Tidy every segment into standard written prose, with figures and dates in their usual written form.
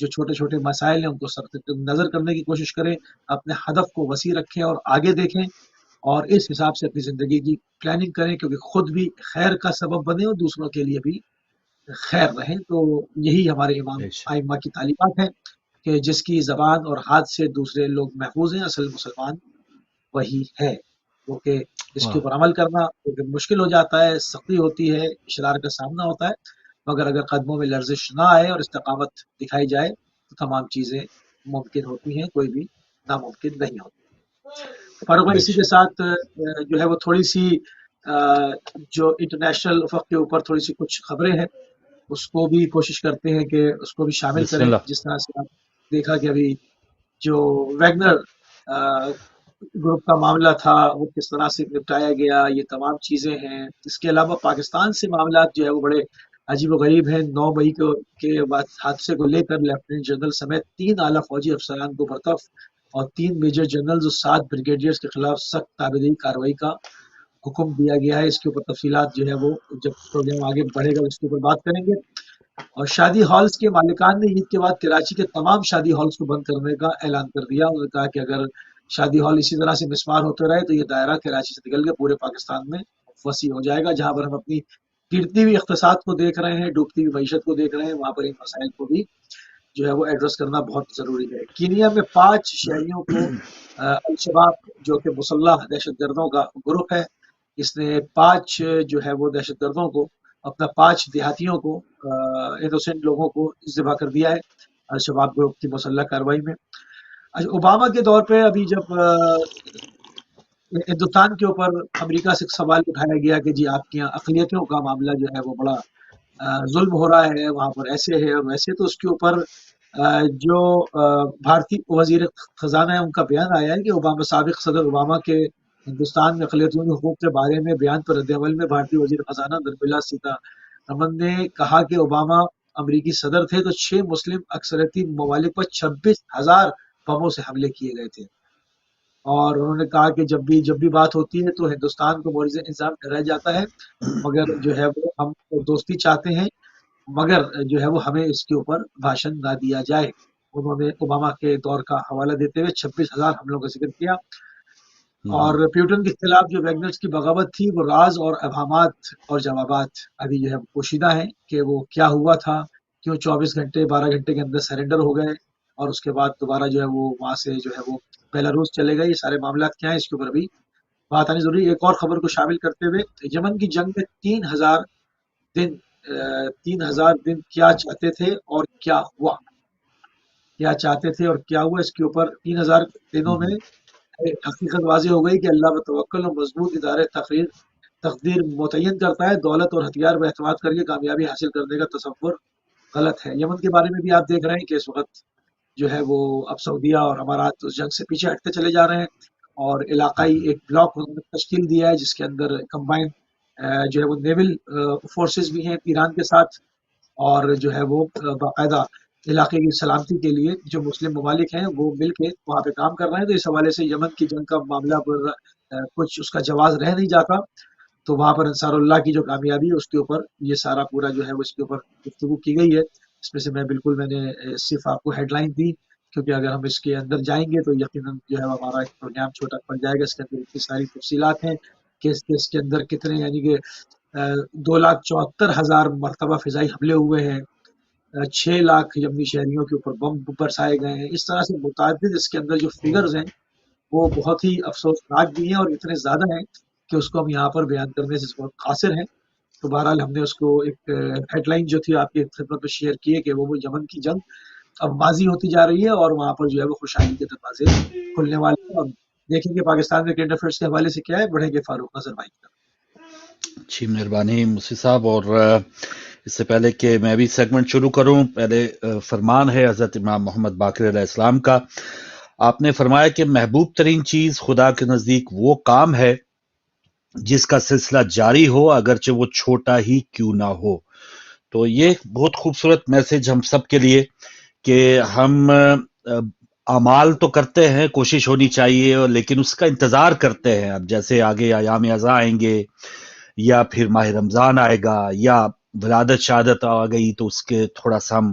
جو چھوٹے چھوٹے مسائل ہیں ان کو صرف نظر کرنے کی کوشش کریں، اپنے ہدف کو وسیع رکھیں اور آگے دیکھیں، اور اس حساب سے اپنی زندگی کی پلاننگ کریں، کیونکہ خود بھی خیر کا سبب بنے اور دوسروں کے لیے بھی خیر رہیں۔ تو یہی ہمارے امام ائمہ کی تعلیمات ہیں کہ جس کی زبان اور ہاتھ سے دوسرے لوگ محفوظ ہیں، اصل مسلمان وہی ہے، کیونکہ اس کے اوپر عمل کرنا مشکل ہو جاتا ہے، سختی ہوتی ہے، اشرار کا سامنا ہوتا ہے، مگر اگر قدموں میں لرزش نہ آئے اور استقامت دکھائی جائے تو تمام چیزیں ممکن ہوتی ہیں، کوئی بھی ناممکن نہیں ہوتی۔ فاروق بھائی، اسی کے ساتھ جو ہے وہ تھوڑی سی جو انٹرنیشنل افق کے اوپر تھوڑی سی کچھ خبریں ہیں، اس کو بھی کوشش کرتے ہیں کہ اس کو بھی شامل بسم کریں۔ اللہ۔ جس طرح سے آپ دیکھا کہ ابھی جو ویگنر گروپ کا معاملہ تھا وہ کس طرح سے نپٹایا گیا، یہ تمام چیزیں ہیں۔ اس کے علاوہ پاکستان سے معاملات جو ہے وہ بڑے عجیب و غریب ہیں۔ 9 مئی کے بعد حادثے کو لے کر لیفٹیننٹ جنرل سمیت 3 اعلیٰ فوجی افسران کو برطرف اور 3 میجر جنرلز اور 7 بریگیڈیئرز کے خلاف سخت تابعداری کارروائی کا حکم دیا گیا ہے۔ اس کے اوپر تفصیلات جو ہے وہ جب پروگرام آگے بڑھے گا اس کے اوپر بات کریں گے۔ اور شادی ہالز کے مالکان نے عید کے بعد کراچی کے تمام شادی ہالز کو بند کرنے کا اعلان کر دیا۔ انہوں نے کہا کہ اگر شادی ہال اسی طرح سے مسمار ہوتے رہے تو یہ دائرہ کراچی سے نکل کے پورے پاکستان میں وسیع ہو جائے گا۔ جہاں پر ہم اپنی گرتی ہوئی اقتصاد کو دیکھ رہے ہیں، ڈوبتی ہوئی معیشت کو دیکھ رہے ہیں، وہاں پر ان مسائل کو بھی جو ہے وہ ایڈریس کرنا بہت ضروری ہے۔ کینیا میں 5 شہریوں کو الشباب جو کہ مسلح دہشت گردوں کا گروپ ہے، اس نے 5 جو ہے وہ دہشت گردوں کو، اپنا 5 دیہاتیوں کو، انوسنٹ لوگوں کو ذبح کر دیا ہے الشباب گروپ کی مسلح کارروائی میں۔ اوباما کے دور پہ ابھی جب ہندوستان کے اوپر امریکہ سے سوال اٹھایا گیا کہ جی آپ کے یہاں اقلیتوں کا معاملہ جو ہے وہ بڑا ظلم ہو رہا ہے، وہاں پر ایسے ہے اور ویسے، تو اس کے اوپر جو بھارتی وزیر خزانہ ہے ان کا بیان آیا ہے کہ سابق صدر اوباما کے ہندوستان میں اقلیتوں کے حقوق کے بارے میں بیان پر رد عمل میں بھارتی وزیر خزانہ نرملا سیتارمن نے کہا کہ اوباما امریکی صدر تھے تو 6 مسلم اکثریتی ممالک پر 26,000 بموں سے حملے کیے گئے تھے، اور انہوں نے کہا کہ جب بھی بات ہوتی ہے تو ہندوستان کو مورد الزام ٹھہرایا جاتا ہے، مگر جو ہے وہ ہم دوستی چاہتے ہیں، مگر جو ہے وہ ہمیں اس کے اوپر بھاشن نہ دیا جائے۔ انہوں نے اوباما کے دور کا حوالہ دیتے ہوئے 26,000 حملوں کا ذکر کیا۔ اور پیوٹن کے خلاف جو ویگنرز کی بغاوت تھی وہ راز اور ابہامات اور جوابات ابھی جو ہے پوشیدہ ہیں کہ وہ کیا ہوا تھا، کیوں 12 گھنٹے کے اندر سرنڈر ہو گئے اور اس کے بعد دوبارہ جو ہے وہ وہاں سے جو ہے وہ بیلاروس چلے گئے۔ یہ سارے معاملات کیا ہیں اس کے اوپر بھی بات آنی ضروری ہے۔ ایک اور خبر کو شامل کرتے ہوئے، یمن کی جنگ میں 3,000 دن کیا چاہتے تھے اور کیا ہوا، اس کے اوپر 3,000 دنوں میں حقیقت واضح ہو گئی کہ اللہ پر توکل اور مضبوط ادارے تقدیر متعین کرتا ہے، دولت اور ہتھیار پر اعتماد کر کے کامیابی حاصل کرنے کا تصور غلط ہے۔ یمن کے بارے میں بھی آپ دیکھ رہے ہیں کہ اس وقت جو ہے وہ اب سعودیہ اور امارات اس جنگ سے پیچھے ہٹتے چلے جا رہے ہیں، اور علاقائی ایک بلاک انہوں نے تشکیل دیا ہے جس کے اندر کمبائنڈ جو ہے وہ نیول فورسز بھی ہیں ایران کے ساتھ، اور جو ہے وہ باقاعدہ علاقے کی سلامتی کے لیے جو مسلم ممالک ہیں وہ مل کے وہاں پہ کام کر رہے ہیں۔ تو اس حوالے سے یمن کی جنگ کا معاملہ پر کچھ اس کا جواز رہ نہیں جاتا، تو وہاں پر انصار اللہ کی جو کامیابی ہے اس کے اوپر یہ سارا پورا جو ہے وہ اس کے اوپر گفتگو کی گئی ہے۔ اس میں سے میں نے صرف آپ کو ہیڈ لائن دی، کیونکہ اگر ہم اس کے اندر جائیں گے تو یقیناً جو ہے ہمارا ایک پروگرام چھوٹا پڑ جائے گا۔ اس کے اندر اتنی ساری تفصیلات ہیں کہ اس کے اندر کتنے، یعنی کہ 2,74,000 مرتبہ فضائی حملے ہوئے ہیں، 6 لاکھ یمنی شہریوں کے اوپر بم برسائے گئے ہیں۔ اس طرح سے متعدد اس کے اندر جو فگرز ہیں وہ بہت ہی افسوسناک بھی ہیں اور اتنے زیادہ ہیں کہ اس کو ہم یہاں پر بیان کرنے سے بہت قاصر ہیں۔ تو بہرحال ہم نے اس کو ایک ہیڈ لائن جو تھی آپ کی خدمت میں شیئر کی ہے کہ وہ یمن کی جنگ اب ماضی ہوتی جا رہی ہے اور وہاں پر جو ہے وہ خوشحالی کے دروازے کھلنے والے ہیں۔ اور دیکھیں گے پاکستان میں کرنٹ افیئرس کے حوالے سے کیا ہے، بڑھیں گے فاروق نظر بھائی کا۔ اچھی مہربانی مصری صاحب، اور اس سے پہلے کہ میں بھی سیگمنٹ شروع کروں، پہلے فرمان ہے حضرت امام محمد باقر علیہ السلام کا۔ آپ نے فرمایا کہ محبوب ترین چیز خدا کے نزدیک وہ کام ہے جس کا سلسلہ جاری ہو اگرچہ وہ چھوٹا ہی کیوں نہ ہو۔ تو یہ بہت خوبصورت میسج ہم سب کے لیے کہ ہم اعمال تو کرتے ہیں، کوشش ہونی چاہیے، لیکن اس کا انتظار کرتے ہیں۔ اب جیسے آگے ایام ازاں آئیں گے، یا پھر ماہ رمضان آئے گا، یا ولادت شہادت آ گئی تو اس کے تھوڑا سا ہم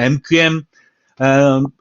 MQM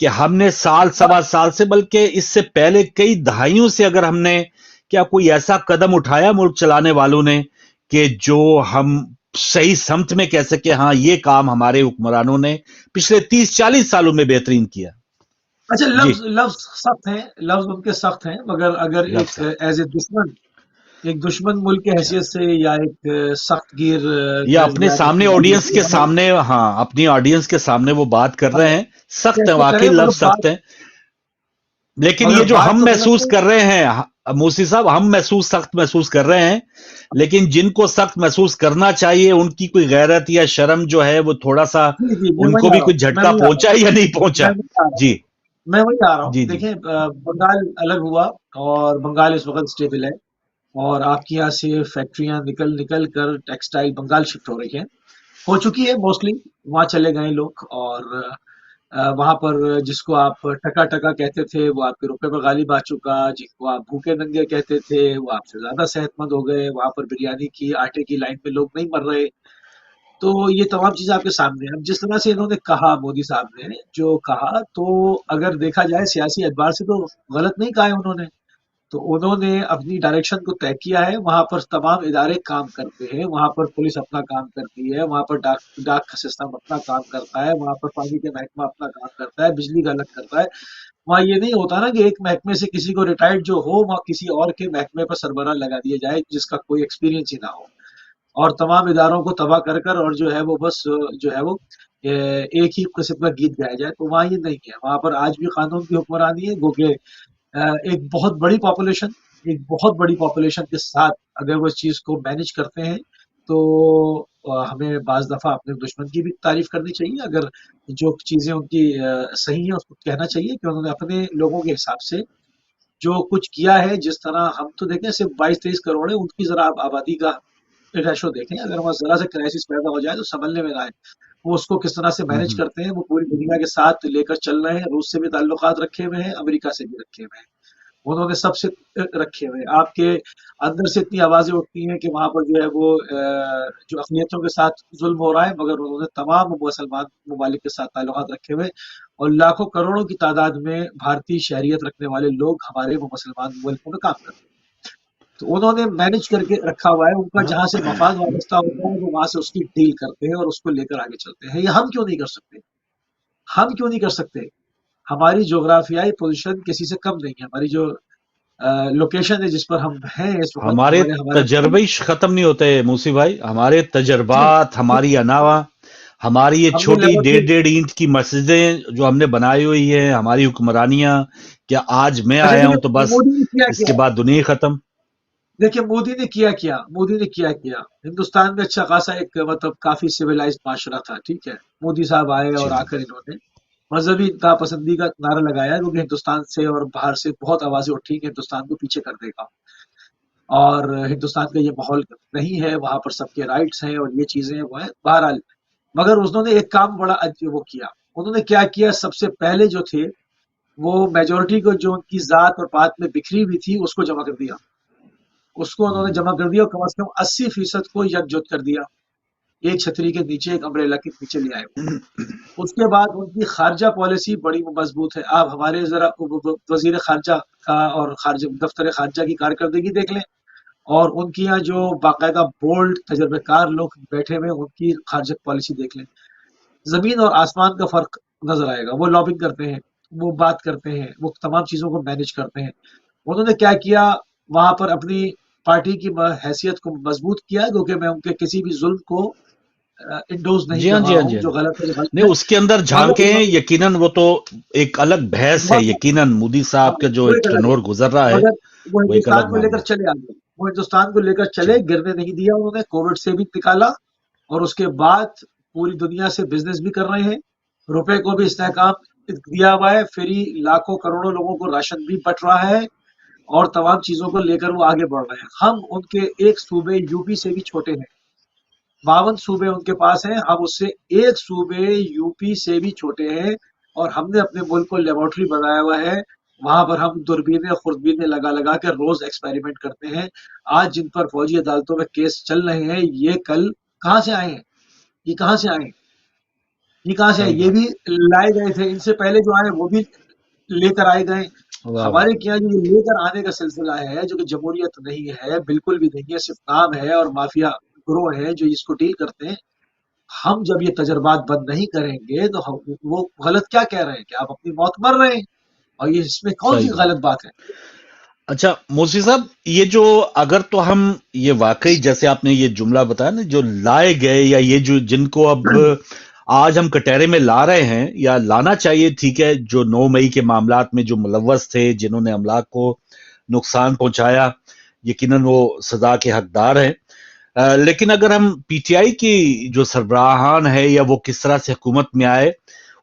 کہ ہم نے سال سوا سال سے بلکہ اس سے پہلے کئی دہائیوں سے اگر ہم نے کیا کوئی ایسا قدم اٹھایا ملک چلانے والوں نے کہ جو ہم صحیح سمت میں کہہ سکے ہاں یہ کام ہمارے حکمرانوں نے پچھلے 30-40 سالوں میں بہترین کیا. اچھا جی لفظ سخت ہیں، لفظ ان کے سخت ہیں، مگر اگر لفظ ایک ایز اے دشمن، ایک دشمن ملک کی حیثیت سے یا ایک سخت گیر یا اپنے یا سامنے آڈینس کے سامنے، ہاں اپنی آڈینس کے سامنے وہ بات کر رہے ہیں، سخت ہیں واقعی، لفظ سخت ہیں، لیکن یہ جو ہم محسوس کر رہے ہیں موسی صاحب، ہم سخت محسوس کر رہے ہیں، لیکن جن کو سخت محسوس کرنا چاہیے ان کی کوئی غیرت یا شرم جو ہے وہ تھوڑا سا ان کو بھی کوئی جھٹکا پہنچا یا نہیں پہنچا. جی میں وہی آ رہا ہوں. جی دیکھیں بنگال الگ ہوا اور بنگال اس وقت اسٹیبل ہے، اور آپ کے یہاں سے فیکٹریاں نکل کر ٹیکسٹائل بنگال شفٹ ہو رہی ہیں، ہو چکی ہے موسٹلی، وہاں چلے گئے لوگ، اور وہاں پر جس کو آپ ٹکا ٹکا کہتے تھے وہ آپ کے روپے پر غالب آ چکا، جس کو آپ بھوکے ننگے کہتے تھے وہ آپ سے زیادہ صحت مند ہو گئے، وہاں پر بریانی کی آٹے کی لائن میں لوگ نہیں مر رہے. تو یہ تمام چیزیں آپ کے سامنے ہیں. اب جس طرح سے انہوں نے کہا، مودی صاحب نے جو کہا، تو اگر دیکھا جائے سیاسی اعتبار سے تو غلط نہیں کہا ہے انہوں نے. تو انہوں نے اپنی ڈائریکشن کو طے کیا ہے، وہاں پر تمام ادارے کام کرتے ہیں، وہاں پر پولیس اپنا کام کرتی ہے، وہاں پر ڈاک کا سسٹم اپنا کام کرتا ہے، وہاں پر پانی کے محکمہ اپنا کام کرتا ہے، بجلی کا الگ کرتا ہے. وہاں یہ نہیں ہوتا نا کہ ایک محکمے سے کسی کو ریٹائرڈ جو ہو وہاں کسی اور کے محکمے پر سربراہ لگا دیا جائے جس کا کوئی ایکسپیرینس ہی نہ ہو، اور تمام اداروں کو تباہ کر اور جو ہے وہ بس جو ہے وہ ایک ہی قسم کا گیت گایا جائے. تو وہاں یہ نہیں ہے، وہاں پر آج بھی قانون کی حکمرانی ہے، گو کہ ایک بہت بڑی پاپولیشن کے ساتھ اگر وہ اس چیز کو مینج کرتے ہیں تو ہمیں بعض دفعہ اپنے دشمن کی بھی تعریف کرنی چاہیے. اگر جو چیزیں ان کی صحیح ہیں اس کو کہنا چاہیے کہ انہوں نے اپنے لوگوں کے حساب سے جو کچھ کیا ہے. جس طرح ہم تو دیکھیں صرف 22-23 کروڑ ہے، ان کی ذرا آپ آبادی کا ریشو دیکھیں، اگر وہاں ذرا سے کرائسس پیدا ہو جائے تو سنبھلنے میں نہ آئے. وہ اس کو کس طرح سے مینج کرتے ہیں، وہ پوری دنیا کے ساتھ لے کر چل رہے ہیں. روس سے بھی تعلقات رکھے ہوئے ہیں، امریکہ سے بھی رکھے ہوئے ہیں، انہوں نے سب سے رکھے ہوئے. آپ کے اندر سے اتنی آوازیں اٹھتی ہیں کہ وہاں پر جو ہے وہ جو اقلیتوں کے ساتھ ظلم ہو رہا ہے، مگر انہوں نے تمام مسلمان ممالک کے ساتھ تعلقات رکھے ہوئے، اور لاکھوں کروڑوں کی تعداد میں بھارتی شہریت رکھنے والے لوگ ہمارے وہ مسلمان ملکوں میں کام کرتے ہیں. تو انہوں نے مینج کر کے رکھا ہوا ہے، ان کا جہاں سے مفاد وابستہ ہوتا ہے وہ وہاں سے اس کی ڈیل کرتے ہیں اور اس کو لے کر آگے چلتے ہیں. یہ ہم کیوں نہیں کر سکتے؟ ہم کیوں نہیں کر سکتے؟ ہماری جغرافیائی پوزیشن کسی سے کم نہیں ہے. ہماری جو لوکیشن ہے جس پر ہم ہیں اس وقت، ہمارے تجربے ختم نہیں ہوتے موسی بھائی، ہمارے تجربات، ہماری اناوا، ہماری یہ چھوٹی 1.5 اینٹ کی مسجدیں جو ہم نے بنائی ہوئی ہیں، ہماری حکمرانیاں، کیا آج میں آیا ہوں تو بس اس کے بعد دنیا ختم؟ دیکھیں مودی نے کیا ہندوستان میں اچھا خاصا ایک مطلب کافی سویلائزڈ معاشرہ تھا، ٹھیک ہے. مودی صاحب آئے اور آ کر انہوں نے مذہبی انتہا پسندی کا نعرہ لگایا، کیونکہ ہندوستان سے اور باہر سے بہت آوازیں اٹھی کہ ہندوستان کو پیچھے کر دے گا، اور ہندوستان کا یہ ماحول نہیں ہے، وہاں پر سب کے رائٹس ہیں اور یہ چیزیں وہ ہیں. بہرحال مگر انہوں نے ایک کام بڑا وہ کیا. انہوں نے کیا کیا؟ سب سے پہلے جو تھے وہ میجورٹی کو جو ان کی ذات اور پات میں بکھری ہوئی تھی اس کو جمع کر دیا. اس کو انہوں نے جمع کر دیا اور کم از کم 80% کو یکجہت کر دیا، ایک چھتری کے نیچے، ایک امبریلا کے نیچے لے آئے. اس کے بعد ان کی خارجہ پالیسی بڑی مضبوط ہے. آپ ہمارے ذرا وزیر خارجہ کا اور دفتر خارجہ کی کارکردگی دیکھ لیں، اور ان کی یہاں جو باقاعدہ بولڈ تجربے کار لوگ بیٹھے ہوئے ان کی خارجہ پالیسی دیکھ لیں، زمین اور آسمان کا فرق نظر آئے گا. وہ لابنگ کرتے ہیں، وہ بات کرتے ہیں، وہ تمام چیزوں کو مینج کرتے ہیں. انہوں نے کیا کیا؟ وہاں پر اپنی پارٹی کی حیثیت کو مضبوط کیا، کیونکہ میں ان کے کسی بھی ظلم کو انڈوز نہیں کر رہا ہوں، جو غلط ہے نہیں اس کے اندر جھانکے ہیں. یقیناً وہ تو ایک الگ بحث ہے، یقیناً مودی صاحب کا جو ایک ٹرنور گزر رہا ہے وہ وہ ایک ہندوستان الگ کو لے کر چلے آگے. وہ ہندوستان کو لے کر چلے، گرنے نہیں دیا انہوں نے. کووڈ سے بھی نکالا، اور اس کے بعد پوری دنیا سے بزنس بھی کر رہے ہیں. روپے کو بھی استحکام دیا ہوا ہے، فری لاکھوں کروڑوں لوگوں کو راشن بھی بٹ رہا ہے، اور تمام چیزوں کو لے کر وہ آگے بڑھ رہے ہیں. ہم ان کے ایک صوبے یو پی سے بھی چھوٹے ہیں. 52 صوبے ان کے پاس ہیں، ہم اس سے ایک صوبے یو پی سے بھی چھوٹے ہیں، اور ہم نے اپنے ملک کو لیبارٹری بنایا ہوا ہے. وہاں پر ہم دوربینیں خوردبینیں لگا کے روز ایکسپیریمنٹ کرتے ہیں. آج جن پر فوجی عدالتوں میں کیس چل رہے ہیں، یہ کل کہاں سے آئے ہیں؟ یہ کہاں سے آئے ہیں؟ یہ کہاں سے ہے؟ صحیح یہ بات. بھی لائے گئے تھے، ان سے پہلے جو آئے وہ بھی لے کر آئے گئے. واہ واہ. ہمارے کیا جو لے کر آنے کا سلسلہ ہے، جو کہ جمہوریت نہیں ہے، بالکل بھی نہیں ہے، صرف نام ہے اور مافیا گروہ ہیں جو اس کو ڈیل کرتے ہیں. ہم جب یہ تجربات بند نہیں کریں گے تو وہ غلط کیا کہہ رہے ہیں کہ آپ اپنی موت مر رہے ہیں، اور یہ اس میں کون سی صحیح بات. غلط بات ہے؟ اچھا موسی صاحب، یہ جو اگر تو ہم یہ واقعی جیسے آپ نے یہ جملہ بتایا نا، جو لائے گئے یا یہ جو جن کو اب آج ہم کٹہرے میں لا رہے ہیں یا لانا چاہیے، ٹھیک ہے، جو 9 مئی کے معاملات میں جو ملوث تھے، جنہوں نے املاک کو نقصان پہنچایا، یقیناً وہ سزا کے حقدار ہیں. لیکن اگر ہم پی ٹی آئی کی جو سربراہان ہے یا وہ کس طرح سے حکومت میں آئے،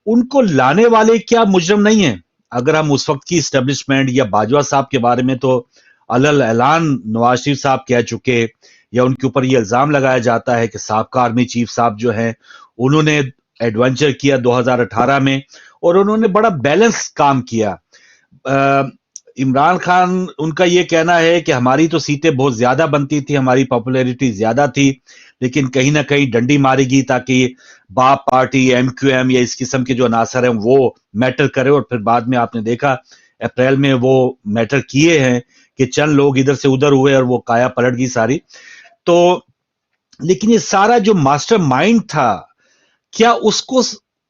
ان کو لانے والے کیا مجرم نہیں ہیں؟ اگر ہم اس وقت کی اسٹیبلشمنٹ یا باجوہ صاحب کے بارے میں تو علل اعلان نواز شریف صاحب کہہ چکے، یا ان کے اوپر یہ الزام لگایا جاتا ہے کہ سابقہ آرمی چیف صاحب جو ہیں انہوں نے ایڈونچر کیا 2018 میں، اور انہوں نے بڑا بیلنس کام کیا. عمران خان ان کا یہ کہنا ہے کہ ہماری تو سیٹیں بہت زیادہ بنتی تھی، ہماری پاپولیرٹی زیادہ تھی، لیکن کہیں نہ کہیں ڈنڈی ماری گئی تاکہ باپ پارٹی، ایم کیو ایم یا اس قسم کے جو عناصر ہیں وہ میٹر کرے. اور پھر بعد میں آپ نے دیکھا اپریل میں وہ میٹر کیے ہیں کہ چند لوگ ادھر سے ادھر ہوئے اور وہ کایا پلٹ گئی ساری. تو لیکن یہ سارا جو ماسٹر مائنڈ تھا، کیا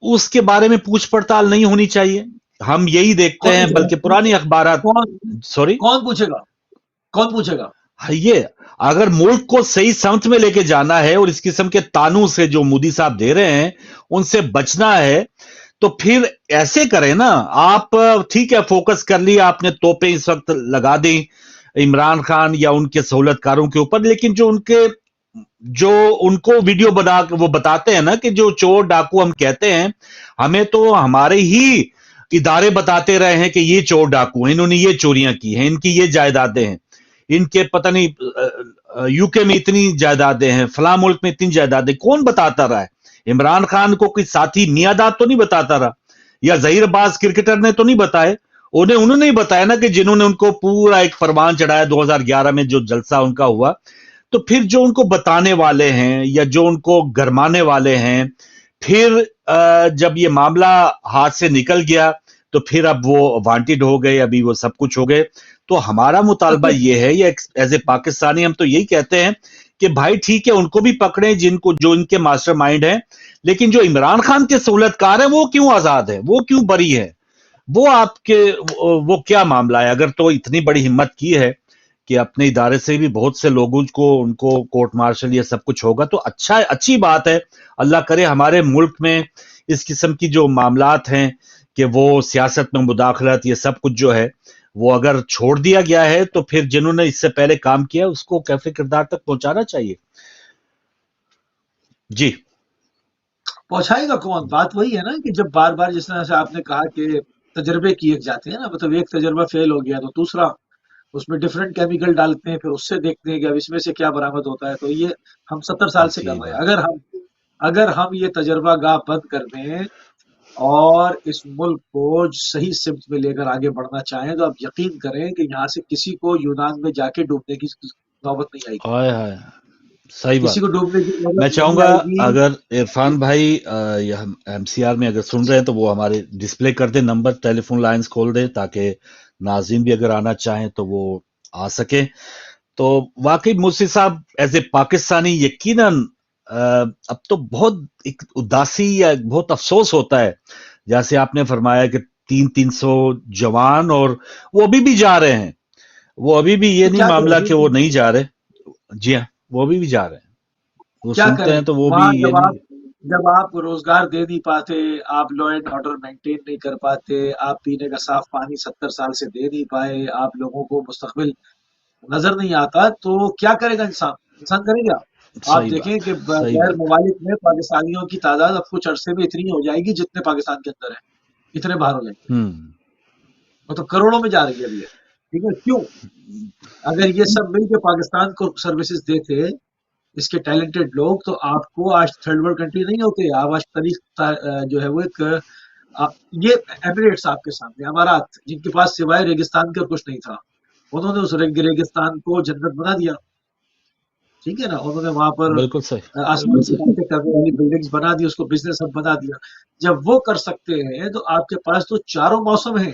اس کے بارے میں پوچھ پڑتال نہیں ہونی چاہیے؟ ہم یہی دیکھتے کون ہیں، پوچھے بلکہ پرانی اخبارات. گا؟ سوری، کون پوچھے گا؟ کون پوچھے گا؟ یہ اگر ملک کو صحیح سمت میں لے کے جانا ہے اور اس قسم کے تانوں سے جو مودی صاحب دے رہے ہیں ان سے بچنا ہے، تو پھر ایسے کریں نا. آپ ٹھیک ہے فوکس کر لی آپ نے، توپیں اس وقت لگا دیں عمران خان یا ان کے سہولت کاروں کے اوپر، لیکن جو ان کو ویڈیو بنا کے وہ بتاتے ہیں نا کہ جو چور ڈاکو ہم کہتے ہیں، ہمیں تو ہمارے ہی ادارے بتاتے رہے ہیں کہ یہ چور ڈاکو ہیں، انہوں نے یہ چوریاں کی ہیں، ان کی یہ جائیدادیں ہیں، ان کے پتہ نہیں یو کے میں اتنی جائیدادیں ہیں، فلاں ملک میں اتنی جائیدادیں. کون بتاتا رہا ہے؟ عمران خان کو کوئی ساتھی میاداد تو نہیں بتاتا رہا، یا ظہیر باز کرکٹر نے تو نہیں بتائے. انہوں نے بتایا نا کہ جنہوں نے ان کو پورا ایک فرمان چڑھایا 2011 میں جو جلسہ ان کا ہوا. تو پھر جو ان کو بتانے والے ہیں یا جو ان کو گرمانے والے ہیں، پھر جب یہ معاملہ ہاتھ سے نکل گیا تو پھر اب وہ وانٹڈ ہو گئے، ابھی وہ سب کچھ ہو گئے. تو ہمارا مطالبہ یہ ہے، یا ایز اے پاکستانی ہم تو یہی کہتے ہیں کہ بھائی ٹھیک ہے ان کو بھی پکڑیں جو ان کے ماسٹر مائنڈ ہیں، لیکن جو عمران خان کے سہولت کار ہیں وہ کیوں آزاد ہے، وہ کیوں بری ہے؟ وہ کیا معاملہ ہے؟ اگر تو اتنی بڑی ہمت کی ہے کہ اپنے ادارے سے بھی بہت سے لوگوں کو ان کو کورٹ مارشل یہ سب کچھ ہوگا، تو اچھی بات ہے. اللہ کرے ہمارے ملک میں اس قسم کی جو معاملات ہیں کہ وہ سیاست میں مداخلت یہ سب کچھ جو ہے وہ اگر چھوڑ دیا گیا ہے، تو پھر جنہوں نے اس سے پہلے کام کیا اس کو کیفے کردار تک پہنچانا چاہیے. جی پہنچائے گا کون؟ بات وہی ہے نا کہ جب بار بار جس طرح سے آپ نے کہا کہ تجربے کیے جاتے ہیں نا، مطلب ایک تجربہ فیل ہو گیا تو دوسرا اس میں ڈفرینٹ کیمیکل ڈالتے ہیں، پھر اس سے دیکھتے ہیں کہ اب اس میں سے کیا برآمد ہوتا ہے. تو یہ ہم 70 سال سے کر صحیح رہے ہیں. بات. اگر ہم یہ تجربہ گاہ بند کر دیں اور اس ملک کو صحیح سمت میں لے کر آگے بڑھنا چاہیں تو آپ یقین کریں کہ یہاں سے کسی کو یونان میں جا کے ڈوبنے کی نوبت نہیں آئے گی. ہائے ہائے، صحیح کسی بات. کو ڈوبنے کی میں نوبت چاہوں نہیں گا آئے گی. اگر عرفان بھائی ایم سی آر میں اگر سن رہے ہیں تو وہ ہمارے ڈسپلے کر دیں، نمبر ٹیلی فون لائنز کھول دیں تاکہ ناظرین بھی اگر آنا چاہیں تو وہ آ سکیں. تو واقعی مرسی صاحب ایز اے پاکستانی یقیناً اب تو بہت ایک اداسی یا بہت افسوس ہوتا ہے، جیسے آپ نے فرمایا کہ 300 جوان، اور وہ ابھی بھی جا رہے ہیں. وہ ابھی بھی یہ تو نہیں کیا معاملہ کہ وہ کریں؟ نہیں جا رہے. جی ہاں، وہ ابھی بھی جا رہے ہیں. وہ کیا سنتے کریں ہیں تو وہ بھی وہاں یہ نہیں. جب آپ روزگار دے نہیں پاتے، آپ لا اینڈ آرڈر مینٹین نہیں کر پاتے، آپ پینے کا صاف پانی 70 سال سے دے نہیں پائے، آپ لوگوں کو مستقبل نظر نہیں آتا، تو کیا کرے گا انسان کرے گا؟ آپ صحیح دیکھیں بات کہ ہے، صحیح غیر بات ہے. ممالک میں پاکستانیوں کی تعداد اب کچھ عرصے میں اتنی ہو جائے گی جتنے پاکستان کے اندر ہے، اتنے باہر ہو جائیں گے. وہ تو کروڑوں میں جا رہی ہے ابھی. ٹھیک ہے، کیوں؟ اگر یہ سب مل کے پاکستان کو سروسز دیتے اس کے ٹیلنٹڈ لوگ، تو آپ کو آج تھرڈ ورلڈ کنٹری نہیں ہوتے. آپ آج تاریخ جو ہے وہ ایک یہ ایمریٹس آپ کے سامنے، امارات، جن کے پاس سوائے ریگستان کے اور کچھ نہیں تھا، انہوں نے اس ریگستان کو جنت بنا دیا. ٹھیک ہے نا, انہوں نے وہاں پر بالکل صحیح. آسمان سے باتیں کرنے والی بلڈنگز بنا دی, اس کو بزنس ہب بنا دیا. جب وہ کر سکتے ہیں تو آپ کے پاس تو چاروں موسم ہیں,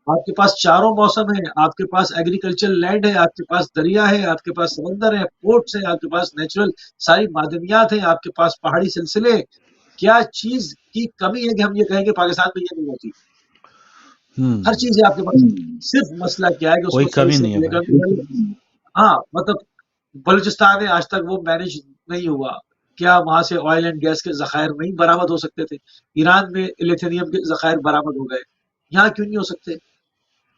آپ کے پاس چاروں موسم ہیں, آپ کے پاس ایگریکلچر لینڈ ہے, آپ کے پاس دریا ہے, آپ کے پاس سمندر ہے, پورٹس ہیں, آپ کے پاس نیچرل ساری معدنیات ہیں, آپ کے پاس پہاڑی سلسلے. کیا چیز کی کمی ہے کہ ہم یہ کہیں کہ پاکستان میں یہ نہیں ہوتی؟ ہر چیز ہے آپ کے پاس. صرف مسئلہ کیا ہے کہ اس کوئی کو صحیح کمی سے نہیں ہے بھائی. implement. ہاں مطلب بلوچستان ہے, آج تک وہ مینج نہیں ہوا. کیا وہاں سے آئل اینڈ گیس کے ذخائر نہیں برآمد ہو سکتے تھے؟ ایران میں لیتھینیم کے ذخائر برآمد ہو گئے, یہاں کیوں نہیں ہو سکتے؟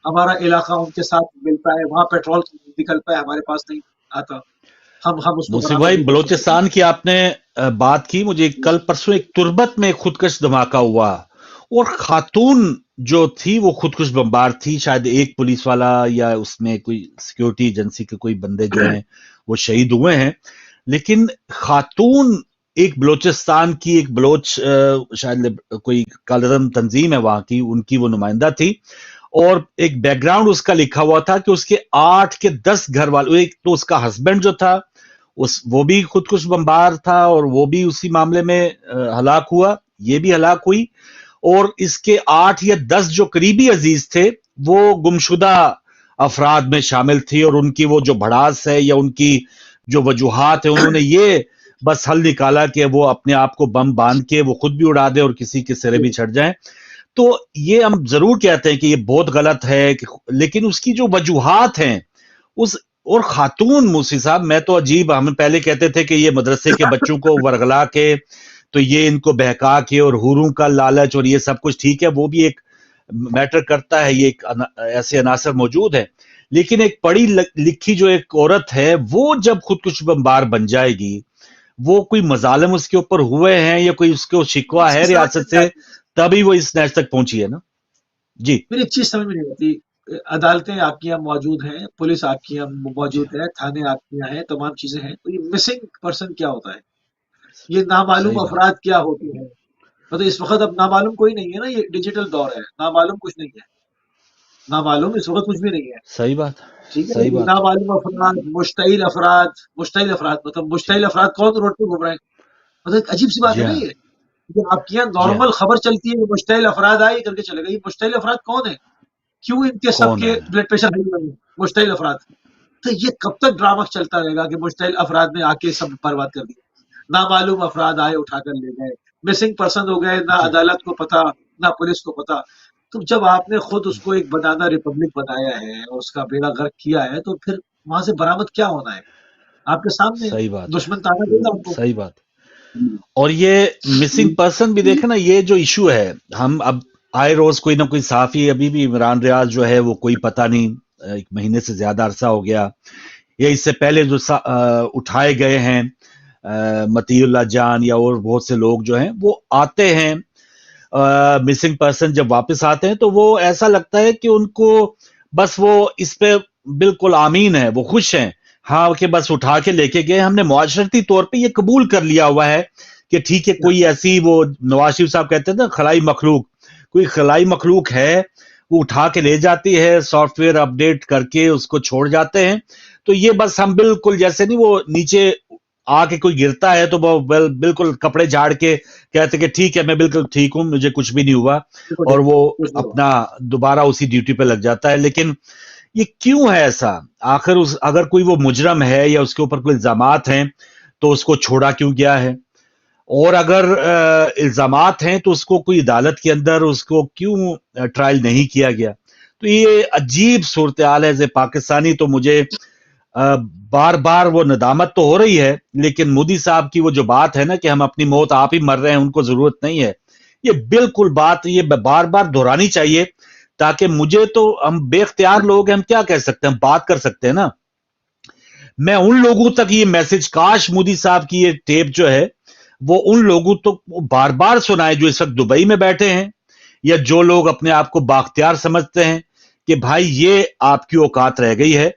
ہمارا علاقہ ان کے ساتھ ملتا ہے, وہاں پیٹرول نکلتا ہے, ہمارے پاس نہیں آتا, ہم اس کو موسی برآمد بھائی, نہیں کر سکتے. بلوچستان کی آپ نے بات کی, مجھے کل پرسوں ایک تربت میں خودکش دھماکہ ہوا اور خاتون جو تھی وہ خودکش بمبار تھی. شاید ایک پولیس والا یا اس میں کوئی سیکیورٹی ایجنسی کے کوئی بندے جو ہیں وہ شہید ہوئے ہیں, لیکن خاتون ایک بلوچستان کی, ایک بلوچ شاید کوئی کالرم تنظیم ہے وہاں کی, ان کی وہ نمائندہ تھی, اور ایک بیک گراؤنڈ اس کا لکھا ہوا تھا کہ اس کے 8 کے 10 گھر والوں, ایک تو اس کا ہسبینڈ جو تھا وہ بھی خودکش بمبار تھا اور وہ بھی اسی معاملے میں ہلاک ہوا, یہ بھی ہلاک ہوئی, اور اس کے 8 یا 10 جو قریبی عزیز تھے وہ گمشدہ افراد میں شامل تھی, اور ان کی وہ جو بھڑاس ہے یا ان کی جو وجوہات ہیں, انہوں نے یہ بس حل نکالا کہ وہ اپنے آپ کو بم باندھ کے وہ خود بھی اڑا دے اور کسی کے سرے بھی چڑھ جائیں. تو یہ ہم ضرور کہتے ہیں کہ یہ بہت غلط ہے, لیکن اس کی جو وجوہات ہیں اس, اور خاتون موسی صاحب, میں تو عجیب, ہم پہلے کہتے تھے کہ یہ مدرسے کے بچوں کو ورغلا کے تو یہ ان کو بہکا کے, اور حوروں کا لالچ اور یہ سب کچھ ٹھیک ہے, وہ بھی ایک میٹر کرتا ہے, یہ ایک ایسے عناصر موجود ہیں, لیکن ایک پڑھی لکھی جو ایک عورت ہے وہ جب خودکش بمبار بن جائے گی, وہ کوئی مظالم اس کے اوپر ہوئے ہیں یا کوئی اس کو شکوہ ہے ریاست سے, تبھی وہ اس نیچ تک پہنچی ہے نا. جی, پھر ایک چیز سمجھ میں نہیں آتی, عدالتیں آپ کی یہاں موجود ہیں, پولیس آپ کی یہاں موجود ہے, تھانے آپ کے یہاں ہیں, تمام چیزیں ہیں, تو یہ مسنگ پرسن کیا ہوتا ہے؟ یہ نامعلوم صحیح بات, افراد کیا ہوتے ہیں؟ مطلب اس وقت اب نامعلوم کوئی نہیں ہے نا, یہ ڈیجیٹل دور ہے, نامعلوم کچھ نہیں ہے, نامعلوم اس وقت کچھ بھی نہیں ہے. صحیح بات, ٹھیک ہے, صحیح بات. نامعلوم افراد, مشتعل افراد, مشتعل افراد, مطلب جی, مشتعل افراد کون روڈ پہ گھوم رہے ہیں؟ مطلب ایک عجیب سی بات جی ہے نا ہاں, یہ آپ کے یہاں جی ہاں, نارمل خبر چلتی ہے کہ مشتعل افراد آئے کر کے چلے گئے, یہ مشتعل افراد کون ہے؟ کیوں ان کے سب کون کے ہے؟ بلڈ پریشر ہائی ہوئے ہیں؟ مشتعل افراد. تو یہ کب تک ڈرامہ چلتا رہے گا کہ مشتعل افراد نے آ کے سب برباد کر دیا, نامعلوم افراد آئے اٹھا کر لے گئے, مسنگ پرسن ہو گئے, نہ جی, عدالت کو پتا نہ پولیس کو پتا. تو جب آپ نے خود اس کو ایک بنانا ریپبلک بنایا ہے اور اس کا بیڑا غرق کیا ہے, تو پھر وہاں سے برآمد کیا ہونا ہے؟ آپ کے سامنے صحیح بات, دشمن تانا دے گا ان کو. صحیح بات. اور یہ مسنگ پرسن بھی دیکھیں نا, یہ جو ایشو ہے, ہم اب آئے روز کوئی نہ کوئی صحافی, ابھی بھی عمران ریاض جو ہے وہ کوئی پتہ نہیں, 1 مہینے سے زیادہ عرصہ ہو گیا, یا اس سے پہلے جو اٹھائے گئے ہیں مطیع اللہ جان یا اور بہت سے لوگ جو ہیں وہ آتے ہیں, مسنگ پرسن جب واپس آتے ہیں تو وہ ایسا لگتا ہے کہ ان کو بس وہ اس پہ بالکل آمین ہے, وہ خوش ہیں, ہاں کہ بس اٹھا کے لے کے گئے. ہم نے معاشرتی طور پہ یہ قبول کر لیا ہوا ہے کہ ٹھیک ہے, کوئی ایسی, وہ نواز شریف صاحب کہتے ہیں نا خلائی مخلوق, کوئی خلائی مخلوق ہے, وہ اٹھا کے لے جاتی ہے, سافٹ ویئر اپڈیٹ کر کے اس کو چھوڑ جاتے ہیں. تو یہ بس ہم بالکل جیسے نہیں, وہ نیچے آ کے کوئی گرتا ہے تو وہ بالکل کپڑے جھاڑ کے کہتے کہ ٹھیک ہے میں بالکل ٹھیک ہوں, مجھے کچھ بھی نہیں ہوا, اور وہ اپنا دوبارہ اسی ڈیوٹی پہ لگ جاتا ہے. لیکن یہ کیوں ہے ایسا؟ آخر اگر کوئی وہ مجرم ہے یا اس کے اوپر کوئی الزامات ہیں تو اس کو چھوڑا کیوں گیا ہے, اور اگر الزامات ہیں تو اس کو کوئی عدالت کے اندر اس کو کیوں ٹرائل نہیں کیا گیا؟ تو یہ عجیب صورتحال ہے. پاکستانی تو مجھے بار بار وہ ندامت تو ہو رہی ہے, لیکن مودی صاحب کی وہ جو بات ہے نا کہ ہم اپنی موت آپ ہی مر رہے ہیں, ان کو ضرورت نہیں ہے, یہ بالکل بات یہ بار بار دہرانی چاہیے, تاکہ مجھے تو, ہم بے اختیار لوگ ہیں, ہم کیا کہہ سکتے ہیں, ہم بات کر سکتے ہیں نا. میں ان لوگوں تک یہ میسج, کاش مودی صاحب کی یہ ٹیپ جو ہے وہ ان لوگوں تک بار بار سنائے جو اس وقت دبئی میں بیٹھے ہیں, یا جو لوگ اپنے آپ کو بااختیار سمجھتے ہیں کہ بھائی یہ آپ کی اوقات رہ گئی ہے,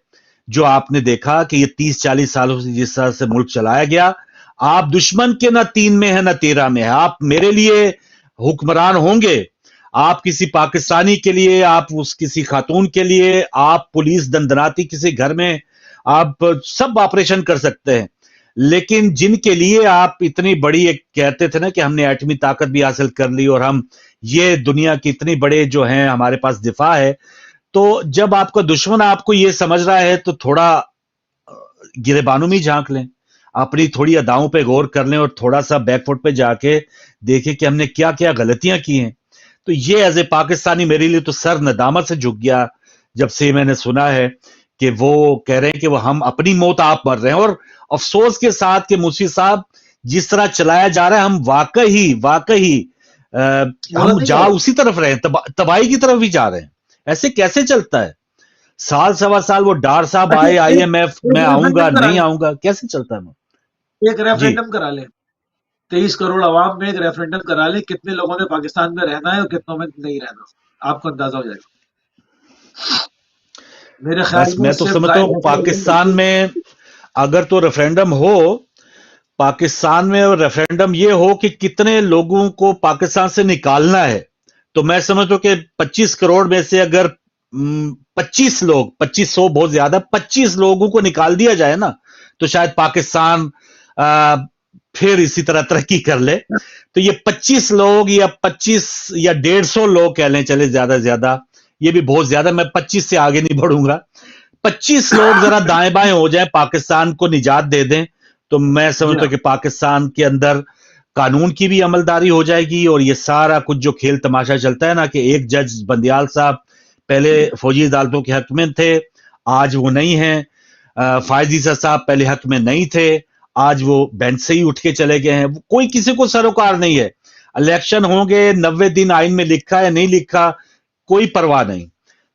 جو آپ نے دیکھا کہ یہ 30-40 سالوں سے جس طرح سے ملک چلایا گیا, آپ دشمن کے نہ 3 میں ہے نہ 13 میں ہے, آپ میرے لیے حکمران ہوں گے, آپ کسی پاکستانی کے لیے, آپ اس کسی خاتون کے لیے, آپ پولیس دندناتی کسی گھر میں آپ سب آپریشن کر سکتے ہیں، لیکن جن کے لیے آپ اتنی بڑی ایک کہتے تھے نا کہ ہم نے ایٹمی طاقت بھی حاصل کر لی اور ہم یہ دنیا کی اتنی بڑے جو ہیں ہمارے پاس دفاع ہے، تو جب آپ کا دشمن آپ کو یہ سمجھ رہا ہے تو تھوڑا گریبانوں میں جھانک لیں، اپنی تھوڑی اداؤں پہ غور کر لیں اور تھوڑا سا بیک فٹ پہ جا کے دیکھیں کہ ہم نے کیا کیا غلطیاں کی ہیں۔ تو یہ ایز اے پاکستانی میرے لیے تو سر ندامت سے جھک گیا جب سے میں نے سنا ہے کہ وہ کہہ رہے ہیں کہ وہ ہم اپنی موت آپ مر رہے ہیں، اور افسوس کے ساتھ کہ مفتی صاحب جس طرح چلایا جا رہا ہے ہم واقعی ہم جا اسی طرف رہے ہیں، تباہی کی طرف بھی جا رہے ہیں۔ ایسے کیسے چلتا ہے؟ سال سوا سال وہ ڈار صاحب آئے آئی ایم ایف میں آؤں گا نہیں آؤں گا، کیسے چلتا ہے؟ ایک ریفرینڈم کرا لیں، 23 کروڑ عوام میں ایک ریفرینڈم کرا لیں، کتنے لوگوں نے پاکستان میں رہنا ہے اور کتنوں میں نہیں رہنا، آپ کو اندازہ ہو جائے گا۔ میرے خیال میں تو سمجھتا ہوں پاکستان میں اگر تو ریفرینڈم ہو، پاکستان میں ریفرینڈم یہ ہو کہ کتنے لوگوں کو پاکستان سے نکالنا ہے، تو میں سمجھتا ہوں کہ 25 کروڑ میں سے اگر 2500 بہت زیادہ 25 لوگوں کو نکال دیا جائے نا، تو شاید پاکستان پھر اسی طرح ترقی کر لے۔ تو یہ 25 لوگ یا 25 یا 150 لوگ کہہ لیں چلے زیادہ زیادہ، یہ بھی بہت زیادہ، میں 25 سے آگے نہیں بڑھوں گا، 25 لوگ ذرا دائیں بائیں ہو جائیں، پاکستان کو نجات دے دیں، تو میں سمجھتا ہوں کہ پاکستان کے اندر قانون کی بھی عملداری ہو جائے گی، اور یہ سارا کچھ جو کھیل تماشا چلتا ہے نا کہ ایک جج بندیال صاحب پہلے فوجی عدالتوں کے حق میں تھے، آج وہ نہیں ہیں، فائز عیسیٰ صاحب پہلے حق میں نہیں تھے، آج وہ بینچ سے ہی اٹھ کے چلے گئے ہیں، کوئی کسی کو سروکار نہیں ہے، الیکشن ہوں گے 90 دن آئین میں لکھا ہے نہیں لکھا کوئی پرواہ نہیں۔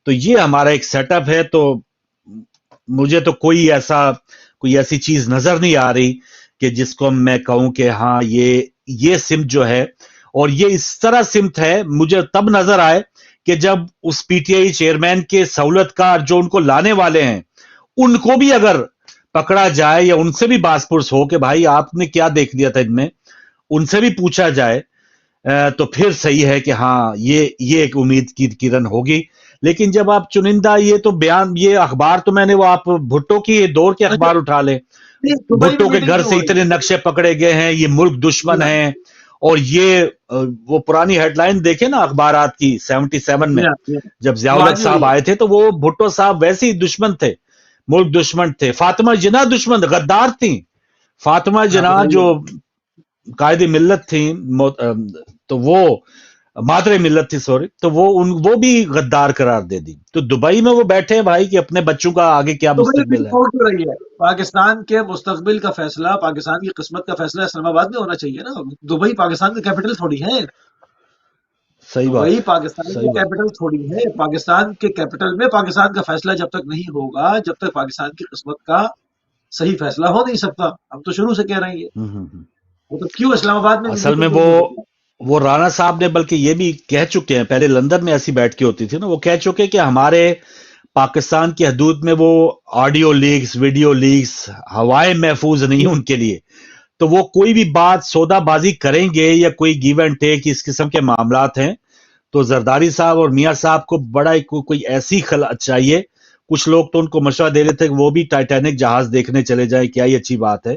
تو یہ ہمارا ایک سیٹ اپ ہے، تو مجھے تو کوئی ایسی چیز نظر نہیں آ رہی کہ جس کو میں کہوں کہ ہاں یہ سمت جو ہے، اور یہ اس طرح سمت ہے مجھے تب نظر آئے کہ جب اس پی ٹی آئی چیئرمین کے سہولت کار جو ان کو لانے والے ہیں ان کو بھی اگر پکڑا جائے یا ان سے بھی باس پرس ہو کہ بھائی آپ نے کیا دیکھ لیا تھا ان میں، ان سے بھی پوچھا جائے، تو پھر صحیح ہے کہ ہاں یہ ایک امید کی کرن ہوگی۔ لیکن جب آپ چنندہ یہ تو بیان، یہ اخبار تو میں نے وہ آپ بھٹو کی دور کے اخبار اٹھا لیں، بھٹو کے گھر سے اتنے نقشے پکڑے گئے ہیں، یہ ملک دشمن ہیں، اور یہ وہ پرانی ہیڈ لائن دیکھیں نا اخبارات کی 77 میں جب ضیاء الحق صاحب آئے تھے تو وہ بھٹو صاحب ویسے ہی دشمن تھے، ملک دشمن تھے، فاطمہ جناح دشمن غدار تھیں، فاطمہ جناح جو قائد ملت تھیں، تو وہ مادر ملت تھی سوری، تو وہ بھی غدار قرار دے دی۔ تو دبئی میں وہ بیٹھے ہیں بھائی کہ اپنے بچوں کا آگے کیا مستقبل ہے۔ پاکستان کے مستقبل کا فیصلہ، پاکستان کی قسمت کا فیصلہ اسلام آباد میں ہونا چاہیے نا، دبئی پاکستان کی کیپٹل تھوڑی ہے، صحیح بات، دبئی پاکستان کی کیپٹل تھوڑی ہے، پاکستان کے کیپٹل میں پاکستان کا فیصلہ جب تک نہیں ہوگا، جب تک پاکستان کی قسمت کا صحیح فیصلہ ہو نہیں سکتا۔ ہم تو شروع سے کہہ رہے ہیں تو کیوں اسلام آباد میں اصل میں وہ رانا صاحب نے بلکہ یہ بھی کہہ چکے ہیں، پہلے لندن میں ایسی بیٹھ کے ہوتی تھی نا، وہ کہہ چکے کہ ہمارے پاکستان کی حدود میں وہ آڈیو لیکس، ویڈیو لیکس، ہوائیں محفوظ نہیں ان کے لیے، تو وہ کوئی بھی بات سودا بازی کریں گے یا کوئی گیو اینڈ ٹیک اس قسم کے معاملات ہیں، تو زرداری صاحب اور میاں صاحب کو بڑا کوئی ایسی خلعت چاہیے، کچھ لوگ تو ان کو مشورہ دے رہے تھے کہ وہ بھی ٹائٹینک جہاز دیکھنے چلے جائیں، کیا ہی اچھی بات ہے،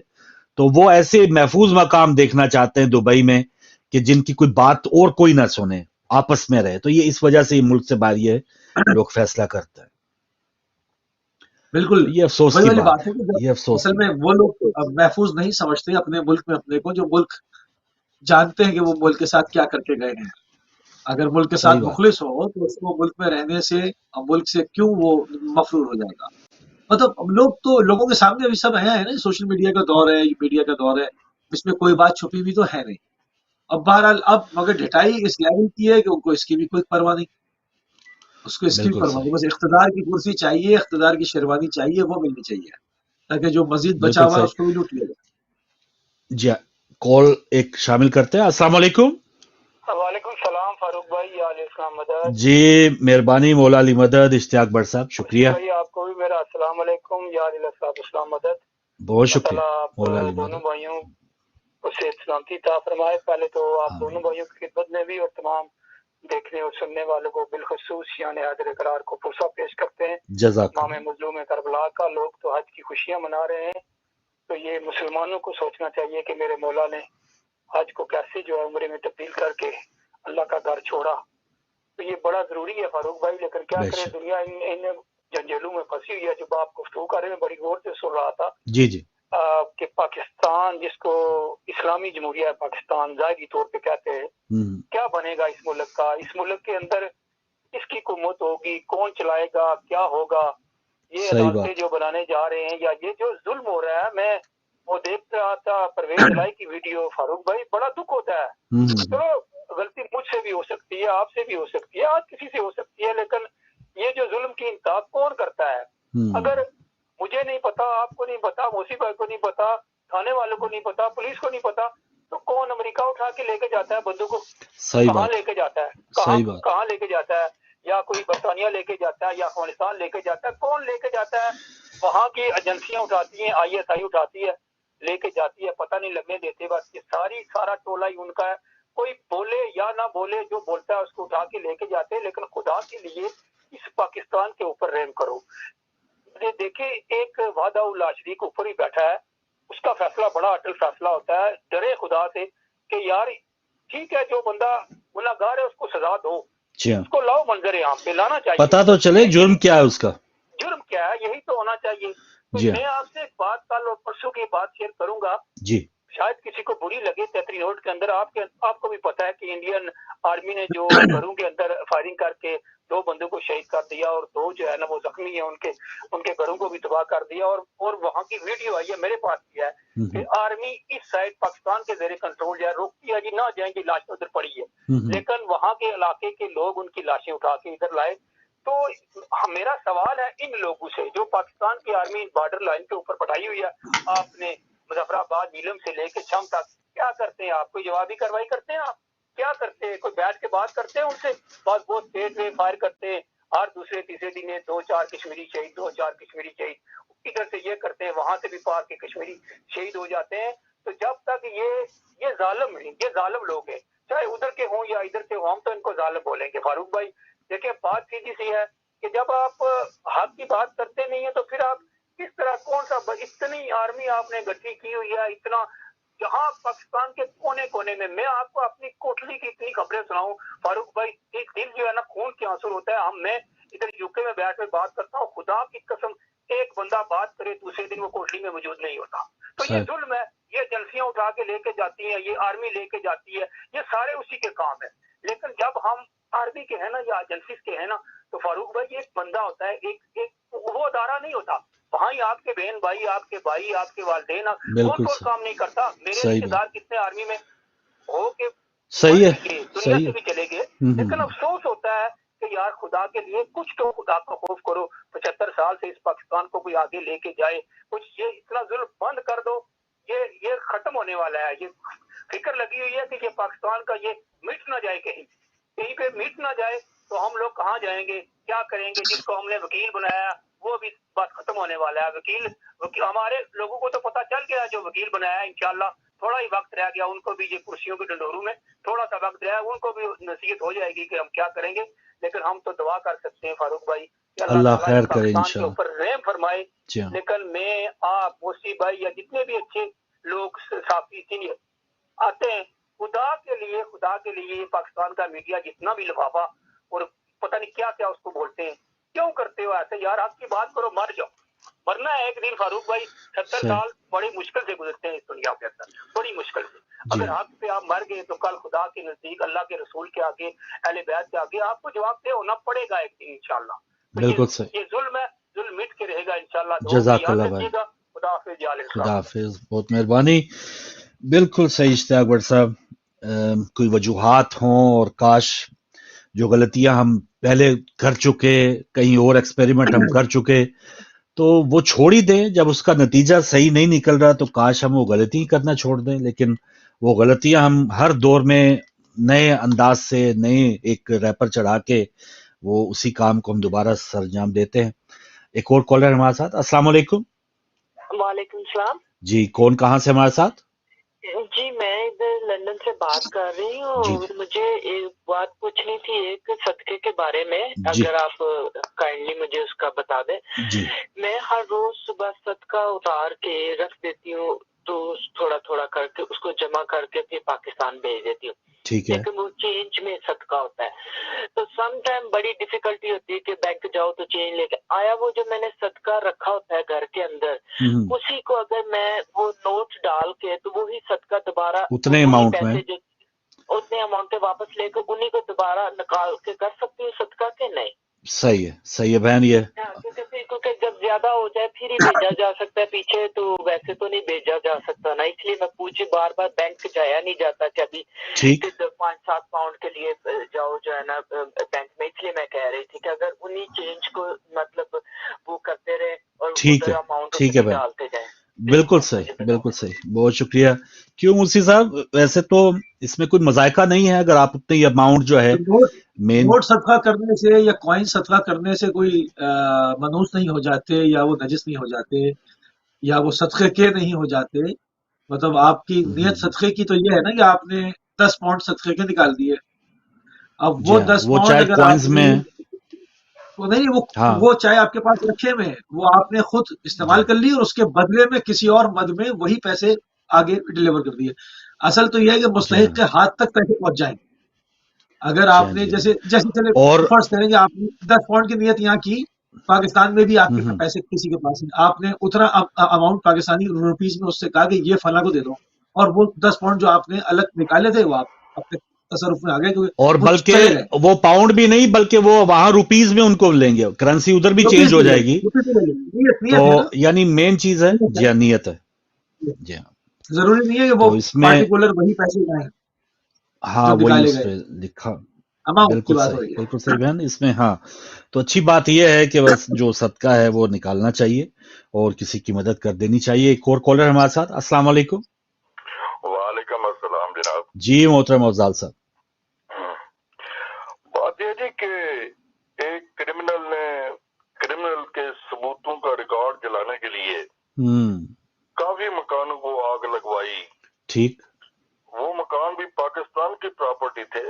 تو وہ ایسے محفوظ مقام دیکھنا چاہتے ہیں دبئی میں کہ جن کی کوئی بات اور کوئی نہ سنے، آپس میں رہے، تو یہ اس وجہ سے یہ ملک سے باہر یہ لوگ فیصلہ کرتے ہیں۔ بالکل یہ افسوس کی بات ہے، یہ افسوس اصل میں وہ لوگ محفوظ نہیں سمجھتے اپنے ملک میں اپنے کو، جو ملک جانتے ہیں کہ وہ ملک کے ساتھ کیا کر کے گئے ہیں۔ اگر ملک کے ساتھ مخلص ہو تو اس کو ملک میں رہنے سے، ملک سے کیوں وہ مفرور ہو جائے گا؟ مطلب لوگوں کے سامنے ابھی سب آیا ہے نا، سوشل میڈیا کا دور ہے، میڈیا کا دور ہے، اس میں کوئی بات چھپی ہوئی تو ہے نہیں۔ اب بہرحال اب مگر ڈھٹائی اس لیول کی ہے کہ ان کو اس کی بھی کوئی پرواہ نہیں، اس کو اس کی پرواہ نہیں، بس اقتدار کی کرسی چاہیے، اقتدار کی شیروانی چاہیے، وہ ملنی چاہیے تاکہ جو مزید بچا ہوا ہے اس کو بھی لوٹ لیا جائے۔ جی کال ایک شامل کرتے ہیں۔ السلام علیکم۔ وعلیکم السلام فاروق بھائی، علیہ السلام مدد۔ جی مہربانی، مولا علی مدد، اشتیاق بٹ صاحب شکریہ بھائی، آپ کو بھی میرا السلام علیکم، یا علیہ السلام مدد۔ بہت شکریہ مولا علی مدد۔ دونوں بھائیوں کو صحت سلامتی عطا فرمائے۔ پہلے تو آپ دونوں بھائیوں کی خدمت میں بھی اور تمام دیکھنے اور سننے والوں کو بالخصوص یعنی حاضر اقرار کو پرسہ پیش کرتے ہیں۔ جزاک امام مظلوم کربلا مبارکہ لوگ تو حج کی خوشیاں منا رہے ہیں، تو یہ مسلمانوں کو سوچنا چاہیے کہ میرے مولا نے حج کو کیسے جو ہے عمرے میں تبدیل کر کے اللہ کا گھر چھوڑا. تو یہ بڑا ضروری ہے فاروق بھائی، لیکن کیا کرے دنیا ان جنجیلوں میں پھنسی ہوئی ہے. جب آپ گفتگو کر رہے ہیں بڑی غور سے سن رہا تھا جی جی کہ پاکستان جس کو اسلامی جمہوریہ پاکستان ظاہری طور پہ کہتے ہیں، کیا بنے گا اس ملک کا؟ اس ملک کے اندر کس کی حکومت ہوگی؟ کون چلائے گا؟ کیا ہوگا؟ یہ عدالتیں جو بنانے جا رہے ہیں یا یہ جو ظلم ہو رہا ہے، میں وہ دیکھ رہا تھا پرویز الہی کی ویڈیو. فاروق بھائی بڑا دکھ ہوتا ہے. چلو غلطی مجھ سے بھی ہو سکتی ہے، آپ سے بھی ہو سکتی ہے، آج کسی سے ہو سکتی ہے، لیکن یہ جو ظلم کی انتہا کون کرتا ہے؟ اگر مجھے نہیں پتا، آپ کو نہیں پتا، موسی بھائی کو نہیں پتا، تھانے والوں کو نہیں پتا، پولیس کو نہیں پتا، تو کون امریکہ اٹھا کے لے کے جاتا ہے بندوں کو؟ کہاں لے کے جاتا ہے؟ کہاں لے کے جاتا ہے؟ یا کوئی برطانیہ لے کے جاتا ہے یا افغانستان لے کے جاتا ہے؟ کون لے کے جاتا ہے؟ وہاں کی ایجنسیاں اٹھاتی ہیں، ISI اٹھاتی ہے، لے کے جاتی ہے، پتہ نہیں لگنے دیتے. بس یہ سارا ٹولہ ہی ان کا ہے. کوئی بولے یا نہ بولے، جو بولتا ہے اس کو اٹھا کے لے کے جاتے ہیں. لیکن خدا کے لیے اس پاکستان کے اوپر رحم کرو. دیکھیں ایک وعدہ اللہ شریک اوپر ہی بیٹھا ہے، اس کا فیصلہ بڑا اٹل فیصلہ ہوتا ہے. ڈرے خدا سے کہ یار ٹھیک ہے، جو بندہ گنہگار ہے اس کو سزا دو، اس کو لاؤ منظر عام پہ لانا چاہیے، پتا تو چلے جرم کیا ہے اس کا، جرم کیا ہے، یہی تو ہونا چاہیے. تو میں آپ سے بات کل اور پرسوں کی بات شیئر کروں گا. جی شاید کسی کو بری لگے. 33 نوٹ کے اندر آپ کو بھی پتا ہے کہ انڈین آرمی نے جو گھروں کے اندر فائرنگ کر کے 2 بندوں کو شہید کر دیا اور 2 جو ہے نا وہ زخمی ہیں، ان کے گھروں کو بھی تباہ کر دیا. اور وہاں کی ویڈیو آئی ہے، میرے پاس بھی ہے کہ آرمی اس سائڈ پاکستان کے زیر کنٹرول جو ہے روکتی ہے، جی نہ جائیں گی، لاشیں ادھر پڑی ہے، لیکن وہاں کے علاقے کے لوگ ان کی لاشیں اٹھا کے ادھر لائے. تو میرا سوال ہے ان لوگوں سے جو پاکستان کی آرمی بارڈر لائن کے اوپر پٹائی ہوئی ہے، آپ نے مظفر آباد نیلم سے لے کے شام تک کیا کرتے ہیں؟ آپ کوئی جوابی کارروائی کرتے ہیں؟ آپ کیا کرتے ہیں؟ کوئی بیٹھ کے بات کرتے ہیں ان سے؟ بہت تیز میں فائر کرتے ہیں، ہر دوسرے تیسرے دن 2-4 کشمیری شہید، 2-4 کشمیری شہید. ادھر سے یہ کرتے ہیں، وہاں سے بھی 5 کے کشمیری شہید ہو جاتے ہیں. تو جب تک یہ ظالم ہیں، یہ ظالم لوگ ہیں، چاہے ادھر کے ہوں یا ادھر کے ہوں، ہم تو ان کو ظالم بولیں گے. فاروق بھائی دیکھیں بات سیدھی سی ہے کہ جب آپ حق کی بات کرتے نہیں ہیں تو پھر آپ کس طرح کون سا اتنی آرمی آپ نے گٹھی کی ہوئی ہے، اتنا جہاں پاکستان کے کونے کونے میں آپ کو اپنی کوٹلی کی اتنی خبریں سناؤں فاروق بھائی، ایک دل جو ہے نا خون کے آنسو ہوتا ہے. میں ادھر UK میں بیٹھ کے بات کرتا ہوں، خدا کی قسم ایک بندہ بات کرے دوسرے دن وہ کوٹلی میں موجود نہیں ہوتا. تو یہ ظلم ہے. یہ ایجنسیاں اٹھا کے لے کے جاتی ہیں، یہ آرمی لے کے جاتی ہے، یہ سارے اسی کے کام ہے. لیکن جب ہم آرمی کے ہیں نا یا ایجنسیز کے ہیں نا تو فاروق بھائی ایک بندہ ہوتا ہے، ایک وہ ادارہ نہیں ہوتا. وہاں ہی آپ کے بہن بھائی، آپ کے بھائی، آپ کے والدین، کون کام نہیں کرتا. میرے رشتے دار کتنے آرمی میں ہو کے صحیح ہے، دنیا سے بھی چلے گئے، لیکن افسوس ہوتا ہے کہ یار خدا کے لیے کچھ تو خدا کا خوف کرو. 75 سال سے اس پاکستان کو کوئی آگے لے کے جائے، کچھ یہ اتنا ظلم بند کر دو. یہ ختم ہونے والا ہے. یہ فکر لگی ہوئی ہے کہ یہ پاکستان کا یہ مٹ نہ جائے، کہیں پہ مٹ نہ جائے تو ہم لوگ کہاں جائیں گے، کیا کریں گے؟ جس کو ہم نے وکیل بنایا وہ بھی بات ختم ہونے والا ہے. وکیل ہمارے لوگوں کو تو پتا چل گیا، جو وکیل بنایا ہے انشاءاللہ تھوڑا ہی وقت رہ گیا، ان کو بھی یہ کرسیوں کے ڈنڈوروں میں تھوڑا سا وقت رہا ہے، ان کو بھی نصیحت ہو جائے گی کہ ہم کیا کریں گے. لیکن ہم تو دعا کر سکتے ہیں فاروق بھائی کہ اللہ خیر کرے پاکستان کے انشاءاللہ اوپر رحم فرمائے. لیکن میں آپ موسی بھائی یا جتنے بھی اچھے لوگ صحافی سینئر آتے ہیں، خدا کے لیے پاکستان کا میڈیا جتنا بھی لفافہ اور پتہ نہیں کیا کیا اس کو بولتے ہیں، کیوں کرتے ہو ایسے؟ یار آپ کی بات کرو، مر جاؤ. مرنا ہے ایک دن فاروق بھائی. 70 سال بڑی مشکل سے گزرتے ہیں اس دنیا کے اندر، بڑی مشکل سے. اگر حق پہ آپ مر گئے تو کل خدا کے نزدیک، اللہ کے رسول کے آگے، اہل بیت کے آگے آپ کو جواب دہ ہونا پڑے گا ایک دن انشاءاللہ. بالکل صحیح. یہ ظلم ہے، ظلم مٹ کے رہے گا انشاءاللہ. جزاک اللہ بھائی، خدا حافظ جی. خدا حافظ، بہت مہربانی. بالکل صحیح اشتیاق بٹ صاحب. کوئی وجوہات ہوں اور کاش جو غلطیاں ہم پہلے کر چکے، کہیں اور ایکسپیریمنٹ ہم کر چکے تو وہ چھوڑ ہی دیں. جب اس کا نتیجہ صحیح نہیں نکل رہا تو کاش ہم وہ غلطی کرنا چھوڑ دیں. لیکن وہ غلطیاں ہم ہر دور میں نئے انداز سے، نئے ایک ریپر چڑھا کے وہ اسی کام کو ہم دوبارہ سر انجام دیتے ہیں. ایک اور کالر ہمارے ساتھ. السلام علیکم. وعلیکم السلام. جی کون کہاں سے ہمارے ساتھ؟ جی میں ادھر لندن سے بات کر رہی ہوں جی اور مجھے ایک بات پوچھنی تھی ایک صدقے کے بارے میں، جی اگر آپ کائنڈلی مجھے اس کا بتا دیں۔ جی میں ہر روز صبح صدقہ اتار کے رکھ دیتی ہوں، تو تھوڑا تھوڑا کر کے اس کو جمع کر کے پھر پاکستان بھیج دیتی ہوں، ٹھیک ہے لیکن وہ چینج میں صدقہ ہوتا ہے، تو سم ٹائم بڑی ڈیفیکلٹی ہوتی ہے کہ بینک جاؤ تو چینج لے کے آیا، وہ جو میں نے صدقہ رکھا ہوتا ہے گھر کے اندر، ہوں، اسی کو اگر میں وہ نوٹ ڈال کے تو وہی صدقہ دوبارہ اتنے وہی اماؤنٹ میں پیسے جو اتنے اماؤنٹ پہ واپس لے کے انہیں کو دوبارہ نکال کے کر سکتی ہوں صدقہ کے نہیں؟ صحیح ہے بہن یہ ہاں، کیونکہ جب زیادہ ہو جائے پھر ہی بھیجا جا سکتا ہے، پیچھے تو ویسے تو نہیں بھیجا جا سکتا نا، اس لیے میں پوچھی، بار بار بینک جایا نہیں جاتا کہ ابھی ٹھیک 5-7 پاؤنڈ کے لیے جاؤ جو ہے نا بینک میں، اس لیے میں کہہ رہی تھی کہ اگر انہیں چینج کو مطلب وہ کرتے رہے اور ٹھیک ادھر ہے اماؤنٹ ٹھیک ہے بہن، ڈالتے جائیں۔ بالکل صحیح بالکل صحیح، بہت شکریہ۔ کیوں موسی صاحب، ویسے تو اس میں کوئی مذائقہ نہیں ہے اگر آپ اتنی اماؤنٹ جو ہے مین نوٹ صدقہ کرنے سے یا کوائن صدقہ کرنے سے کوئی منحوس نہیں ہو جاتے، یا وہ نجس نہیں ہو جاتے، یا وہ صدقے کے نہیں ہو جاتے۔ مطلب آپ کی نیت صدقے کی تو یہ ہے نا کہ آپ نے 10 پاؤنڈ صدقے کے نکال دیے، اب جی وہ ہاں، 10 وہ پاؤنڈ چاہے اگر آپ کوائنز نے میں وہ نہیں ہاں وہ چاہے آپ کے پاس رکھے ہوئے ہیں، وہ آپ نے خود استعمال کر لی اور اس کے بدلے میں کسی اور مد میں وہی پیسے آگے ڈلیور کر دیے۔ اصل تو یہ ہے کہ جی ہاں مستحق کے ہاتھ تک پیسے پہنچ جائیں۔ اگر جی آپ ہاں نے جی ہاں جیسے چلے اور فرض کریں کہ آپ نے 10 پاؤنڈ کی نیت یہاں کی، پاکستان میں بھی آپ کے ہوں، پیسے کسی کے پاس نہیں، آپ نے اتنا اماؤنٹ پاکستانی روپیز میں اس سے کہا کہ یہ فلاں کو دے دو، اور وہ 10 پاؤنڈ جو آپ نے الگ نکالے تھے وہ آپ اپنے تصرف میں آ گئے، کیونکہ اور وہ بلکہ چلے گئے، وہ پاؤنڈ بھی نہیں بلکہ وہ وہاں روپیز میں ان کو لیں گے، کرنسی ادھر بھی روپیز چینج ہو بھی لے جائے لیں، گی، روپیز بھی لے لیں، نیت تو نیت ہے نا، یعنی مین چیز ہے نیت جی ہاں، نیت ہے ہے۔ جی ہاں۔ ضروری نہیں ہے کہ وہ تو اس میں پارٹیکولر وہی پیسے جائیں ہاں جو وہی نکالے اس گئے، پہ لکھا، اماؤنٹ کی بات ہو رہی بالکل ہے۔ صحیح بہن، اس میں ہاں تو اچھی بات یہ ہے کہ بس جو صدقہ ہے وہ نکالنا چاہیے اور کسی کی مدد کر دینی چاہیے۔ ایک اور کالر ہمارے ساتھ، السلام علیکم۔ وعلیکم السلام جناب۔ جی محترم افضال صاحب، بات یہ جی کہ ایک کرمنل کے ثبوتوں کا ریکارڈ جلانے کے لیے کافی مکانوں کو آگ لگوائی، ٹھیک، وہ مکان بھی پاکستان کی پراپرٹی تھے،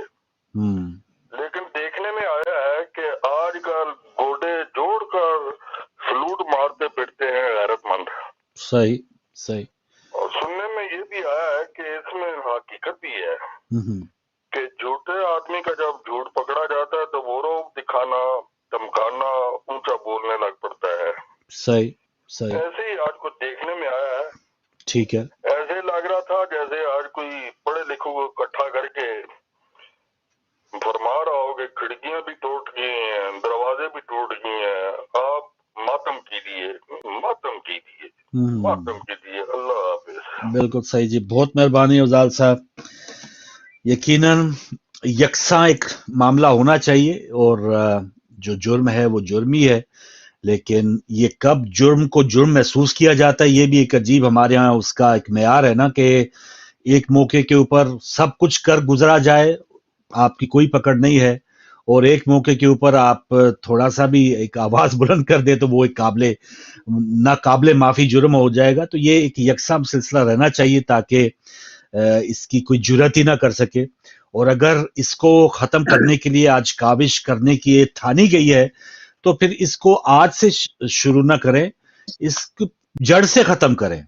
لیکن دیکھنے میں آیا ہے کہ آج کل گوڈے جوڑ کر سلوٹ مارتے پھرتے ہیں غیرت مند۔ صحیح اور سننے میں یہ بھی آیا ہے کہ اس میں حقیقت بھی ہے کہ جھوٹے آدمی کا جب جھوٹ پکڑا جاتا ہے تو وہ روب دکھانا، دمکانا، اونچا بولنے لگ پڑتا ہے۔ صحیح ایسے ہی آج کچھ دیکھنے میں آیا ہے، ٹھیک ہے، ایسے لگ رہا تھا جیسے آج کوئی پڑھے لکھوں کو اکٹھا کر کے فرما رہا ہو کہ کھڑکیاں بھی ٹوٹ گئی ہیں، دروازے بھی ٹوٹ گئی ہیں، آپ ماتم کیجیے۔ اللہ حافظ۔ بالکل صحیح جی، بہت مہربانی افضال صاحب۔ یقیناً یکساں ایک معاملہ ہونا چاہیے، اور جو جرم ہے وہ جرم ہی ہے، لیکن یہ کب جرم کو جرم محسوس کیا جاتا ہے یہ بھی ایک عجیب ہمارے ہاں اس کا ایک معیار ہے نا، کہ ایک موقع کے اوپر سب کچھ کر گزرا جائے، آپ کی کوئی پکڑ نہیں ہے، اور ایک موقع کے اوپر آپ تھوڑا سا بھی ایک آواز بلند کر دے تو وہ ایک ناقابل معافی جرم ہو جائے گا۔ تو یہ ایک یکساں سلسلہ رہنا چاہیے تاکہ اس کی کوئی جرات ہی نہ کر سکے، اور اگر اس کو ختم کرنے کے لیے آج کاوش کرنے کی ٹھانی گئی ہے تو پھر اس کو آج سے شروع نہ کریں، اس کو جڑ سے ختم کریں،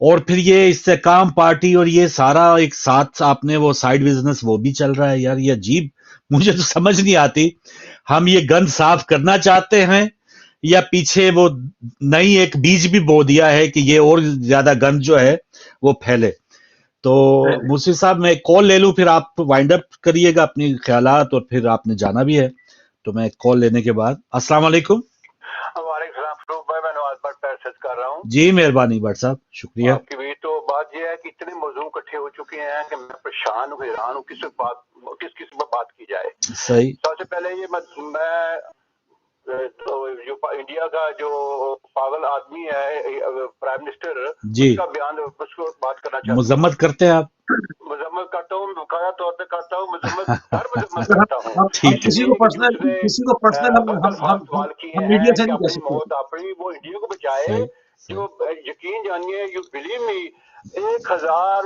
اور پھر یہ استحکام پارٹی اور یہ سارا ایک ساتھ آپ نے وہ سائیڈ بزنس وہ بھی چل رہا ہے، یار یہ عجیب، مجھے تو سمجھ نہیں آتی، ہم یہ گند صاف کرنا چاہتے ہیں یا پیچھے وہ نئی ایک بیج بھی بو دیا ہے کہ یہ اور زیادہ گند جو ہے وہ پھیلے۔ تو موسی صاحب میں ایک کال لے لوں، پھر آپ وائنڈ اپ کریے گا اپنی خیالات، اور پھر آپ نے جانا بھی ہے، تو میں کال لینے کے بعد۔ السلام علیکم۔ وعلیکم السلام فروخ بھائی، میں نواز بٹ پیسج کر رہا ہوں۔ جی مہربانی بٹ صاحب، شکریہ۔ آپ کی بھی تو بات یہ ہے کہ اتنے موضوع اکٹھے ہو چکے ہیں کہ میں پریشان ہوں، حیران ہوں کس پر بات کی جائے۔ صحیح، سب سے پہلے یہ میں جو انڈیا کا جو پاگل آدمی ہے پرائم منسٹر، جی اس کا بیان، اس کو بات کرنا چاہتا ہوں۔ مذمت کرتے ہیں آپ؟ مذمت کرتا ہوں، بقایا طور پہ کرتا ہوں، مذمت کرتا ہوں۔ ہم ٹھیک ہے، کسی کو پرسنل بدل سوال کیے ہم ہیں میڈیا سے کہ نہیں کہہ اپنی سکتے۔ موت اپنی، وہ انڈیا کو بچائے۔ صحیح، جو یقین جانیے، یو بلیو می، 1000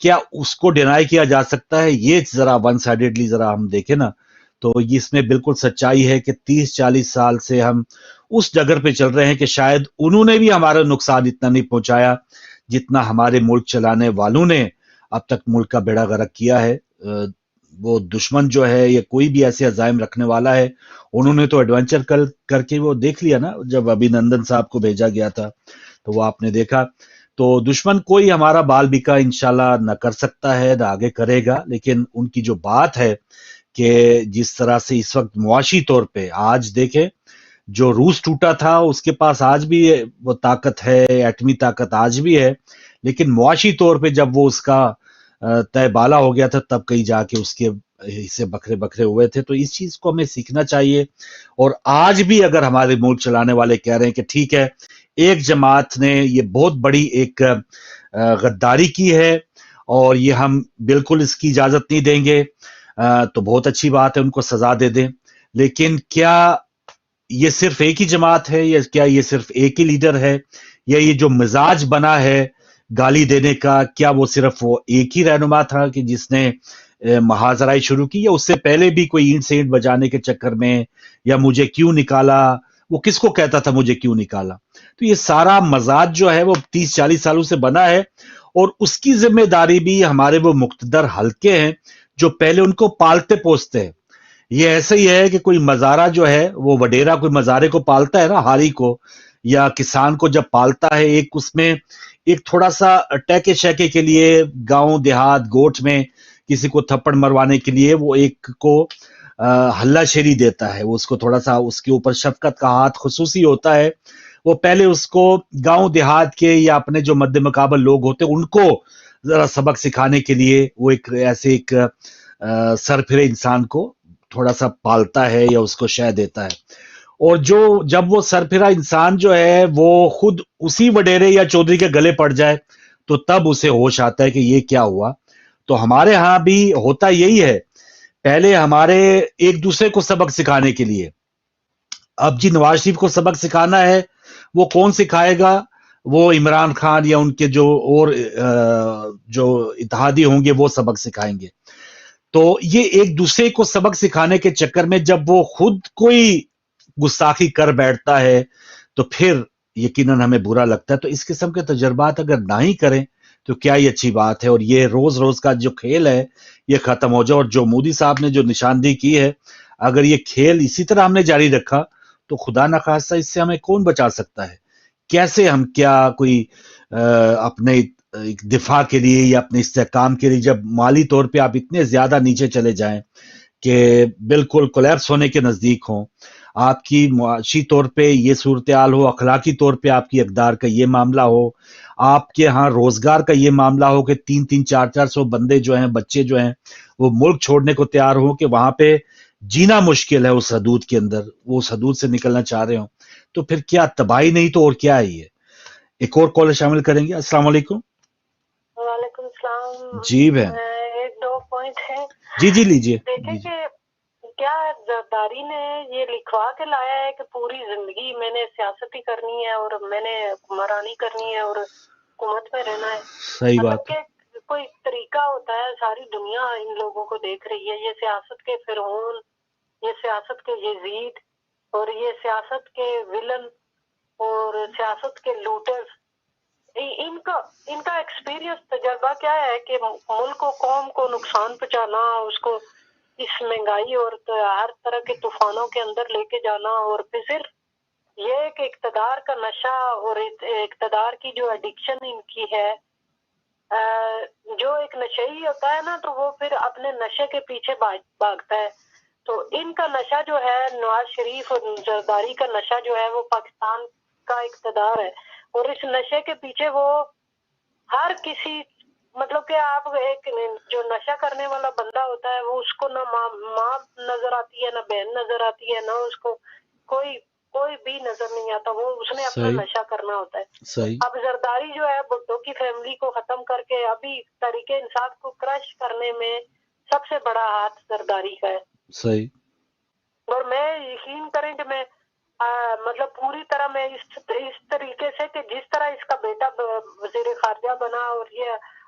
کیا اس کو ڈینائی کیا جا سکتا ہے؟ یہ ذرا ون سائیڈڈلی ذرا ہم دیکھیں نا تو اس میں بالکل سچائی ہے کہ 30-40 سال سے ہم اس ڈگر پہ چل رہے ہیں کہ شاید انہوں نے بھی ہمارا نقصان اتنا نہیں پہنچایا جتنا ہمارے ملک چلانے والوں نے اب تک ملک کا بیڑا غرق کیا ہے۔ وہ دشمن جو ہے یا کوئی بھی ایسے عزائم رکھنے والا ہے، انہوں نے تو ایڈونچر کر کے وہ دیکھ لیا نا، جب ابھی نندن صاحب کو بھیجا گیا تھا تو وہ آپ نے دیکھا۔ تو دشمن کوئی ہمارا بال بیکا انشاءاللہ نہ کر سکتا ہے نہ آگے کرے گا، لیکن ان کی جو بات ہے کہ جس طرح سے اس وقت معاشی طور پہ آج دیکھیں، جو روس ٹوٹا تھا اس کے پاس آج بھی وہ طاقت ہے، ایٹمی طاقت آج بھی ہے، لیکن معاشی طور پہ جب وہ اس کا طے بالا ہو گیا تھا تب کہیں جا کے اس کے حصے بکھرے بکھرے ہوئے تھے۔ تو اس چیز کو ہمیں سیکھنا چاہیے، اور آج بھی اگر ہمارے ملک چلانے والے کہہ رہے ہیں کہ ٹھیک ہے ایک جماعت نے یہ بہت بڑی ایک غداری کی ہے اور یہ ہم بالکل اس کی اجازت نہیں دیں گے، تو بہت اچھی بات ہے، ان کو سزا دے دیں، لیکن کیا یہ صرف ایک ہی جماعت ہے یا کیا یہ صرف ایک ہی لیڈر ہے، یا یہ جو مزاج بنا ہے گالی دینے کا کیا وہ صرف وہ ایک ہی رہنما تھا کہ جس نے محاذرائی شروع کی، یا اس سے پہلے بھی کوئی اینٹ سینٹ بجانے کے چکر میں یا مجھے کیوں نکالا، وہ کس کو کہتا تھا مجھے کیوں نکالا؟ تو یہ سارا مزاج جو ہے وہ 30-40 سالوں سے بنا ہے، اور اس کی ذمہ داری بھی ہمارے وہ مقتدر حلقے ہیں جو پہلے ان کو پالتے پوستے ہیں۔ یہ ایسا ہی ہے کہ کوئی مزارہ جو ہے وہ وڈیرا کوئی مزارے کو پالتا ہے نا، ہاری کو یا کسان کو جب پالتا ہے، ایک اس میں ایک تھوڑا سا ٹیکے شیکے کے لیے گاؤں دیہات گوٹھ میں کسی کو تھپڑ مروانے کے لیے وہ ایک کو ہلہ شیری دیتا ہے، وہ اس کو تھوڑا سا اس کے اوپر شفقت کا ہاتھ خصوصی ہوتا ہے، وہ پہلے اس کو گاؤں دیہات کے یا اپنے جو مد مقابل لوگ ہوتے ان کو ذرا سبق سکھانے کے لیے وہ ایک ایسے ایک سر پھرے انسان کو تھوڑا سا پالتا ہے یا اس کو شے دیتا ہے، اور جب وہ سرپھرا انسان جو ہے وہ خود اسی وڈیرے یا چودھری کے گلے پڑ جائے تو تب اسے ہوش آتا ہے کہ یہ کیا ہوا۔ تو ہمارے ہاں بھی ہوتا یہی ہے، پہلے ہمارے ایک دوسرے کو سبق سکھانے کے لیے، اب جی نواز شریف کو سبق سکھانا ہے، وہ کون سکھائے گا؟ وہ عمران خان یا ان کے جو اور جو اتحادی ہوں گے وہ سبق سکھائیں گے۔ تو یہ ایک دوسرے کو سبق سکھانے کے چکر میں جب وہ خود کوئی گستاخی کر بیٹھتا ہے تو پھر یقیناً ہمیں برا لگتا ہے۔ تو اس قسم کے تجربات اگر نہ ہی کریں تو کیا ہی اچھی بات ہے، اور یہ روز روز کا جو کھیل ہے یہ ختم ہو جائے، اور جو مودی صاحب نے جو نشاندہی کی ہے اگر یہ کھیل اسی طرح ہم نے جاری رکھا تو خدا نخواستہ اس سے ہمیں کون بچا سکتا ہے؟ کیسے ہم کیا کوئی اپنے دفاع کے لیے یا اپنے استحکام کے لیے، جب مالی طور پہ آپ اتنے زیادہ نیچے چلے جائیں کہ بالکل کولیپس ہونے کے نزدیک ہوں، آپ کی معاشی طور پہ یہ صورتحال ہو، اخلاقی طور پہ آپ کی اقدار کا یہ معاملہ ہو، آپ کے ہاں روزگار کا یہ معاملہ ہو کہ 300-400 بندے جو ہیں بچے جو ہیں وہ ملک چھوڑنے کو تیار ہوں کہ وہاں پہ جینا مشکل ہے اس حدود کے اندر، وہ اس حدود سے نکلنا چاہ رہے ہوں، تو پھر کیا تباہی نہیں تو اور کیا ہے یہ؟ ایک اور کالر شامل کریں گے۔ السلام علیکم۔ وعلیکم السلام۔ جی بہن، ایک دو پوائنٹ ہے۔ جی لیجیے۔ دیکھیں کہ کیا زرداری نے یہ لکھوا کے لایا ہے کہ پوری زندگی میں نے سیاست ہی کرنی ہے اور میں نے حکمرانی کرنی ہے اور حکومت میں رہنا ہے؟ صحیح بات۔ مطلب کہ کوئی طریقہ ہوتا ہے، ساری دنیا ان لوگوں کو دیکھ رہی ہے، یہ سیاست کے فرعون، یہ سیاست کے یزید اور یہ سیاست کے ولن اور سیاست کے لوٹرز، ان کا ایکسپیرینس تجربہ کیا ہے کہ ملک و قوم کو نقصان پہنچانا، اس کو اس مہنگائی اور ہر طرح کے طوفانوں کے اندر لے کے جانا، اور پھر صرف یہ کہ اقتدار کا نشہ اور اقتدار کی جو ایڈکشن ان کی ہے، جو ایک نشئی ہوتا ہے نا تو وہ پھر اپنے نشے کے پیچھے بھاگتا ہے۔ تو ان کا نشہ جو ہے، نواز شریف اور زرداری کا نشہ جو ہے وہ پاکستان کا اقتدار ہے، اور اس نشے کے پیچھے وہ ہر کسی، مطلب کہ آپ ایک جو نشہ کرنے والا بندہ ہوتا ہے وہ اس کو نہ ماں نظر آتی ہے، نہ بہن نظر آتی ہے، نہ اس کو کوئی بھی نظر نہیں آتا، وہ اس نے اپنا نشہ کرنا ہوتا ہے۔ اب زرداری جو ہے بھٹو کی فیملی کو ختم کر کے ابھی تحریک انصاف کو کرش کرنے میں سب سے بڑا ہاتھ زرداری کا ہے۔ صحیح۔ اور میں یقین کریں کہ میں مطلب پوری طرح میں اس طریقے سے کہ جس طرح اس کا بیٹا وزیر خارجہ بنا اور یہ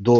2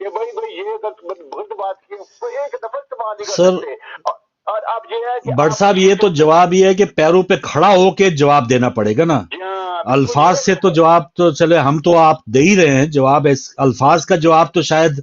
کہ بھائی یہ غلط بات کی، ایک دفعہ استعمال نہیں کر سر سکتے. اور اب یہ ہے کہ بٹ صاحب یہ تو جواب یہ ہے کہ پیروں پہ کھڑا ہو کے جواب دینا پڑے گا نا. الفاظ سے تو جواب تو چلے ہم تو آپ دے ہی رہے ہیں جواب، الفاظ کا جواب تو شاید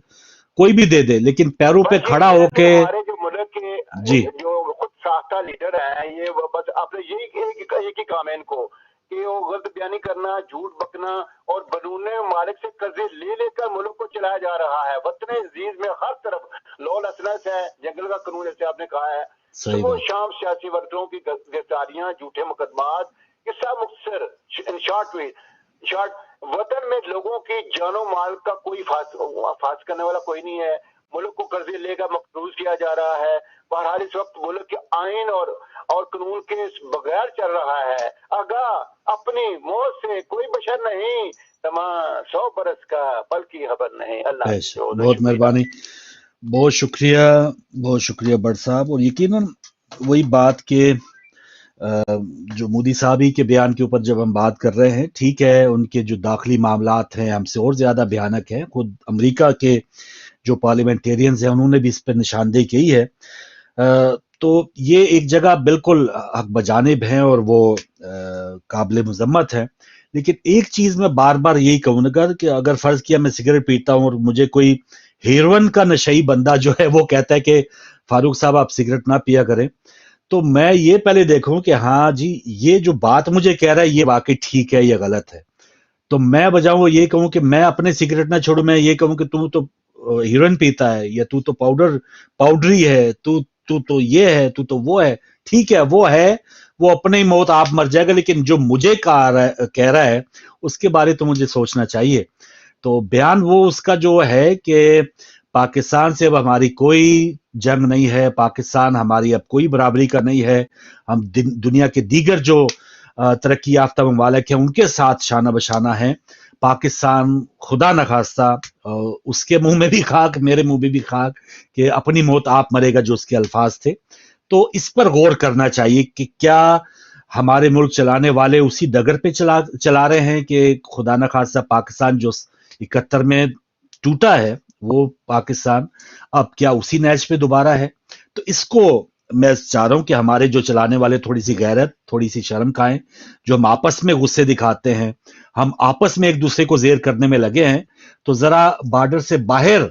کوئی بھی دے دے، لیکن پیروں پہ کھڑا ہو کے. ہمارے جو ملک کے جی جو خود ساختہ لیڈر ہیں یہ بس اپنے یہی ایک ہی کام ہے ان کو کہ وہ غلط بیانی کرنا، جھوٹ بکنا اور بیرون ممالک سے قرضے لے کر ملک کو چلایا جا رہا ہے. وطن عزیز میں ہر طرف لو لسنس ہے، جنگل کا قانون جیسے آپ نے کہا ہے، صبح شام سیاسی ورکروں کی گرفتاریاں، جھوٹے مقدمات، یہ سب مختصر شارٹ وطن میں لوگوں کی جان و مال کا کوئی حفاظت کرنے والا کوئی نہیں ہے. ملک کو قرضے لے کر مقروض کیا جا رہا ہے. بہرحال اس وقت ملک کے آئین اور قانون کے بغیر چل رہا ہے. آگاہ اپنی موت سے کوئی بشر نہیں، تمام 100 برس کا پل کی خبر نہیں. اللہ بہت مہربانی، بہت شکریہ بٹ صاحب. اور یقیناً وہی بات کہ جو مودی صاحب ہی کے بیان کے اوپر جب ہم بات کر رہے ہیں، ٹھیک ہے ان کے جو داخلی معاملات ہیں ہم سے اور زیادہ بھیانک ہیں. خود امریکہ کے جو پارلیمنٹیرینز ہیں انہوں نے بھی اس پہ نشاندہی کی ہے. تو یہ ایک جگہ بالکل حق بجانب ہیں اور وہ قابل مذمت ہے. لیکن ایک چیز میں بار بار یہی کہوں گا کہ اگر فرض کیا میں سگریٹ پیتا ہوں اور مجھے کوئی ہیروئن کا نشئی بندہ جو ہے وہ کہتا ہے کہ فاروق صاحب آپ سگریٹ نہ پیا کریں، تو میں یہ پہلے دیکھوں کہ ہاں جی یہ جو بات مجھے کہہ رہا ہے یہ واقعی ٹھیک ہے یا غلط ہے. تو میں بجاؤں وہ یہ کہوں کہ میں اپنے سگریٹ نہ چھوڑوں، میں یہ کہوں کہ تو ہیروئن پیتا ہے یا تو پاؤڈری ہے، تو یہ ہے، تو وہ ہے. ٹھیک ہے وہ اپنے ہی موت آپ مر جائے گا، لیکن جو مجھے کہہ رہا ہے اس کے بارے تو مجھے سوچنا چاہیے. تو بیان وہ اس کا جو ہے کہ پاکستان سے اب ہماری کوئی جنگ نہیں ہے، پاکستان ہماری اب کوئی برابری کا نہیں ہے، ہم دنیا کے دیگر جو ترقی یافتہ ممالک ہیں ان کے ساتھ شانہ بشانہ ہیں. پاکستان خدا نخواستہ اس کے منہ میں بھی خاک، میرے منہ میں بھی خاک کہ اپنی موت آپ مرے گا، جو اس کے الفاظ تھے. تو اس پر غور کرنا چاہیے کہ کیا ہمارے ملک چلانے والے اسی ڈگر پہ چلا رہے ہیں کہ خدا نخواستہ پاکستان جو 71 میں ٹوٹا ہے وہ پاکستان اب کیا اسی نیچ پہ دوبارہ ہے. تو اس کو میں چاہ رہا ہوں کہ ہمارے جو چلانے والے تھوڑی سی غیرت، تھوڑی سی شرم کھائیں. جو ہم آپس میں غصے دکھاتے ہیں، ہم آپس میں ایک دوسرے کو زیر کرنے میں لگے ہیں، تو ذرا بارڈر سے باہر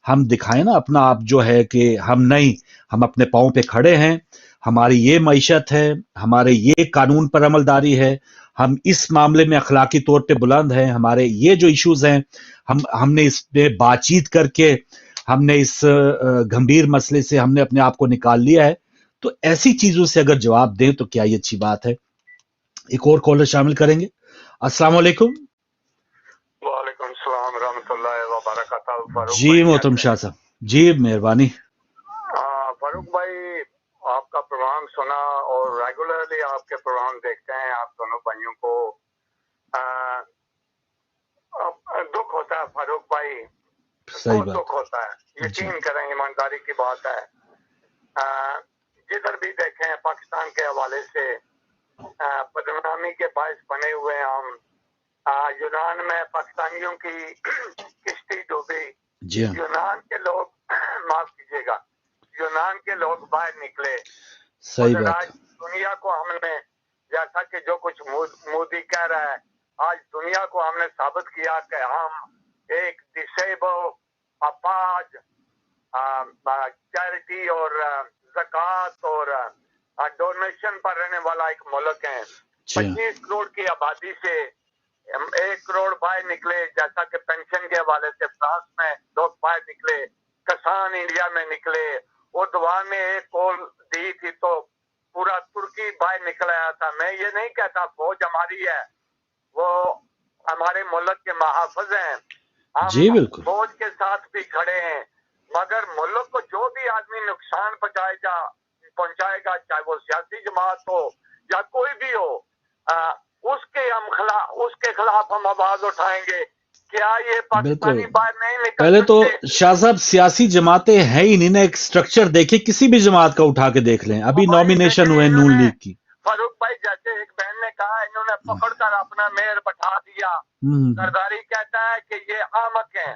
ہم دکھائیں نا اپنا آپ جو ہے کہ ہم اپنے پاؤں پہ کھڑے ہیں، ہماری یہ معیشت ہے، ہمارے یہ قانون پر عمل داری ہے، ہم اس معاملے میں اخلاقی طور پہ بلند ہیں، ہمارے یہ جو ایشوز ہیں ہم نے اس پہ بات چیت کر کے ہم نے اس گھمبیر مسئلے سے ہم نے اپنے آپ کو نکال لیا ہے. تو ایسی چیزوں سے اگر جواب دیں تو کیا یہ اچھی بات ہے. ایک اور کالر شامل کریں گے. السلام علیکم. وعلیکم السلام ورحمۃ اللہ وبرکاتہ. جی محترم شاہ صاحب، جی مہربانی. فاروق بھائی آپ کا پروگرام سنا اور ریگولرلی آپ کے پروگرام دیکھتے ہیں. آپ دونوں بھائیوں کو دکھ ہوتا ہے فاروق بھائی، بہت دکھ ہوتا ہے. یقین کریں ایمانداری کی بات ہے. جدھر بھی دیکھیں پاکستان کے حوالے سے بدنامی کے باعث بنے ہوئے ہم. یونان میں پاکستانیوں کی کشتی ڈوبی، یونان کے لوگ معاف کیجیے گا، یونان کے لوگ باہر نکلے. آج دنیا کو ہم نے جیسا کہ جو کچھ مودی کہہ رہا ہے، آج دنیا کو ہم نے ثابت کیا کہ ہم ایک ڈسیبل اپاج چیریٹی اور زکوٰۃ اور ڈونیشن پر رہنے والا ایک ملک ہے. 25 کروڑ کی آبادی سے 1 کروڑ باہر نکلے، جیسا کہ پینشن کے حوالے سے فرانس میں لوگ باہر نکلے، کسان انڈیا میں نکلے. اردوان نے ایک کال دی تھی تو پورا ترکی باہر نکل آیا تھا. میں یہ نہیں کہتا فوج ہماری ہے، وہ ہمارے ملک کے محافظ ہیں، ہم فوج کے ساتھ بھی کھڑے ہیں. مگر ملک کو جو بھی آدمی نقصان پہنچائے گا، چاہے وہ سیاسی جماعت ہو یا کوئی بھی ہو، اس کے خلاف ہم آواز اٹھائیں گے. کیا یہ پاکستانی باہر نہیں نکل پہلے تو شاہ صاحب سیاسی جماعتیں ہیں ہی نہیں نا. ایک سٹرکچر دیکھیں، کسی بھی جماعت کا اٹھا کے دیکھ لیں. ابھی نامینیشن ہوئے نون لیگ کی. فاروق بھائی جیسے ایک بہن نے کہا انہوں نے پکڑ کر اپنا میئر بٹھا دیا. زرداری کہتا ہے کہ یہ احمق ہیں.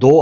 2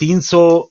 300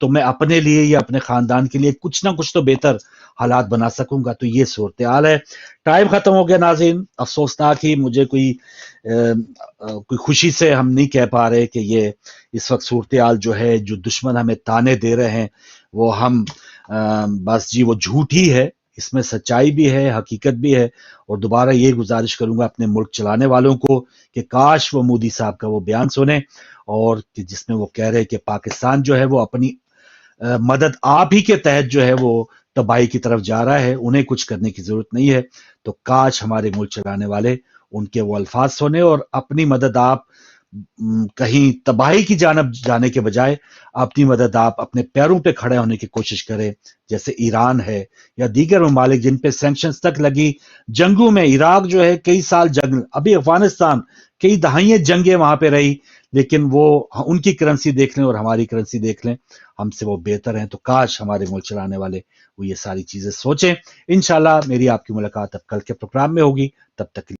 تو میں اپنے لیے یا اپنے خاندان کے لیے کچھ نہ کچھ تو بہتر حالات بنا سکوں گا. تو یہ صورتحال ہے. ٹائم ختم ہو گیا ناظرین. افسوسناک ہی مجھے کوئی خوشی سے ہم نہیں کہہ پا رہے کہ یہ اس وقت صورتحال جو ہے، جو دشمن ہمیں تانے دے رہے ہیں وہ ہم بس جی وہ جھوٹ ہی ہے. اس میں سچائی بھی ہے، حقیقت بھی ہے. اور دوبارہ یہ گزارش کروں گا اپنے ملک چلانے والوں کو کہ کاش وہ مودی صاحب کا وہ بیان سنیں، اور کہ جس میں وہ کہہ رہے کہ پاکستان جو ہے وہ اپنی مدد آپ ہی کے تحت جو ہے وہ تباہی کی طرف جا رہا ہے، انہیں کچھ کرنے کی ضرورت نہیں ہے. تو کاش ہمارے ملک چلانے والے ان کے وہ الفاظ سنیں اور اپنی مدد آپ کہیں تباہی کی جانب جانے کے بجائے اپنی مدد آپ اپنے پیروں پہ کھڑے ہونے کی کوشش کریں. جیسے ایران ہے یا دیگر ممالک جن پہ سینکشنز تک لگی، جنگوں میں عراق جو ہے کئی سال جنگ، ابھی افغانستان کئی دہائیاں جنگیں وہاں پہ رہی، لیکن وہ ان کی کرنسی دیکھ لیں اور ہماری کرنسی دیکھ لیں، ہم سے وہ بہتر ہیں. تو کاش ہمارے ملک چلانے والے وہ یہ ساری چیزیں سوچیں. انشاءاللہ میری آپ کی ملاقات اب کل کے پروگرام میں ہوگی. تب تک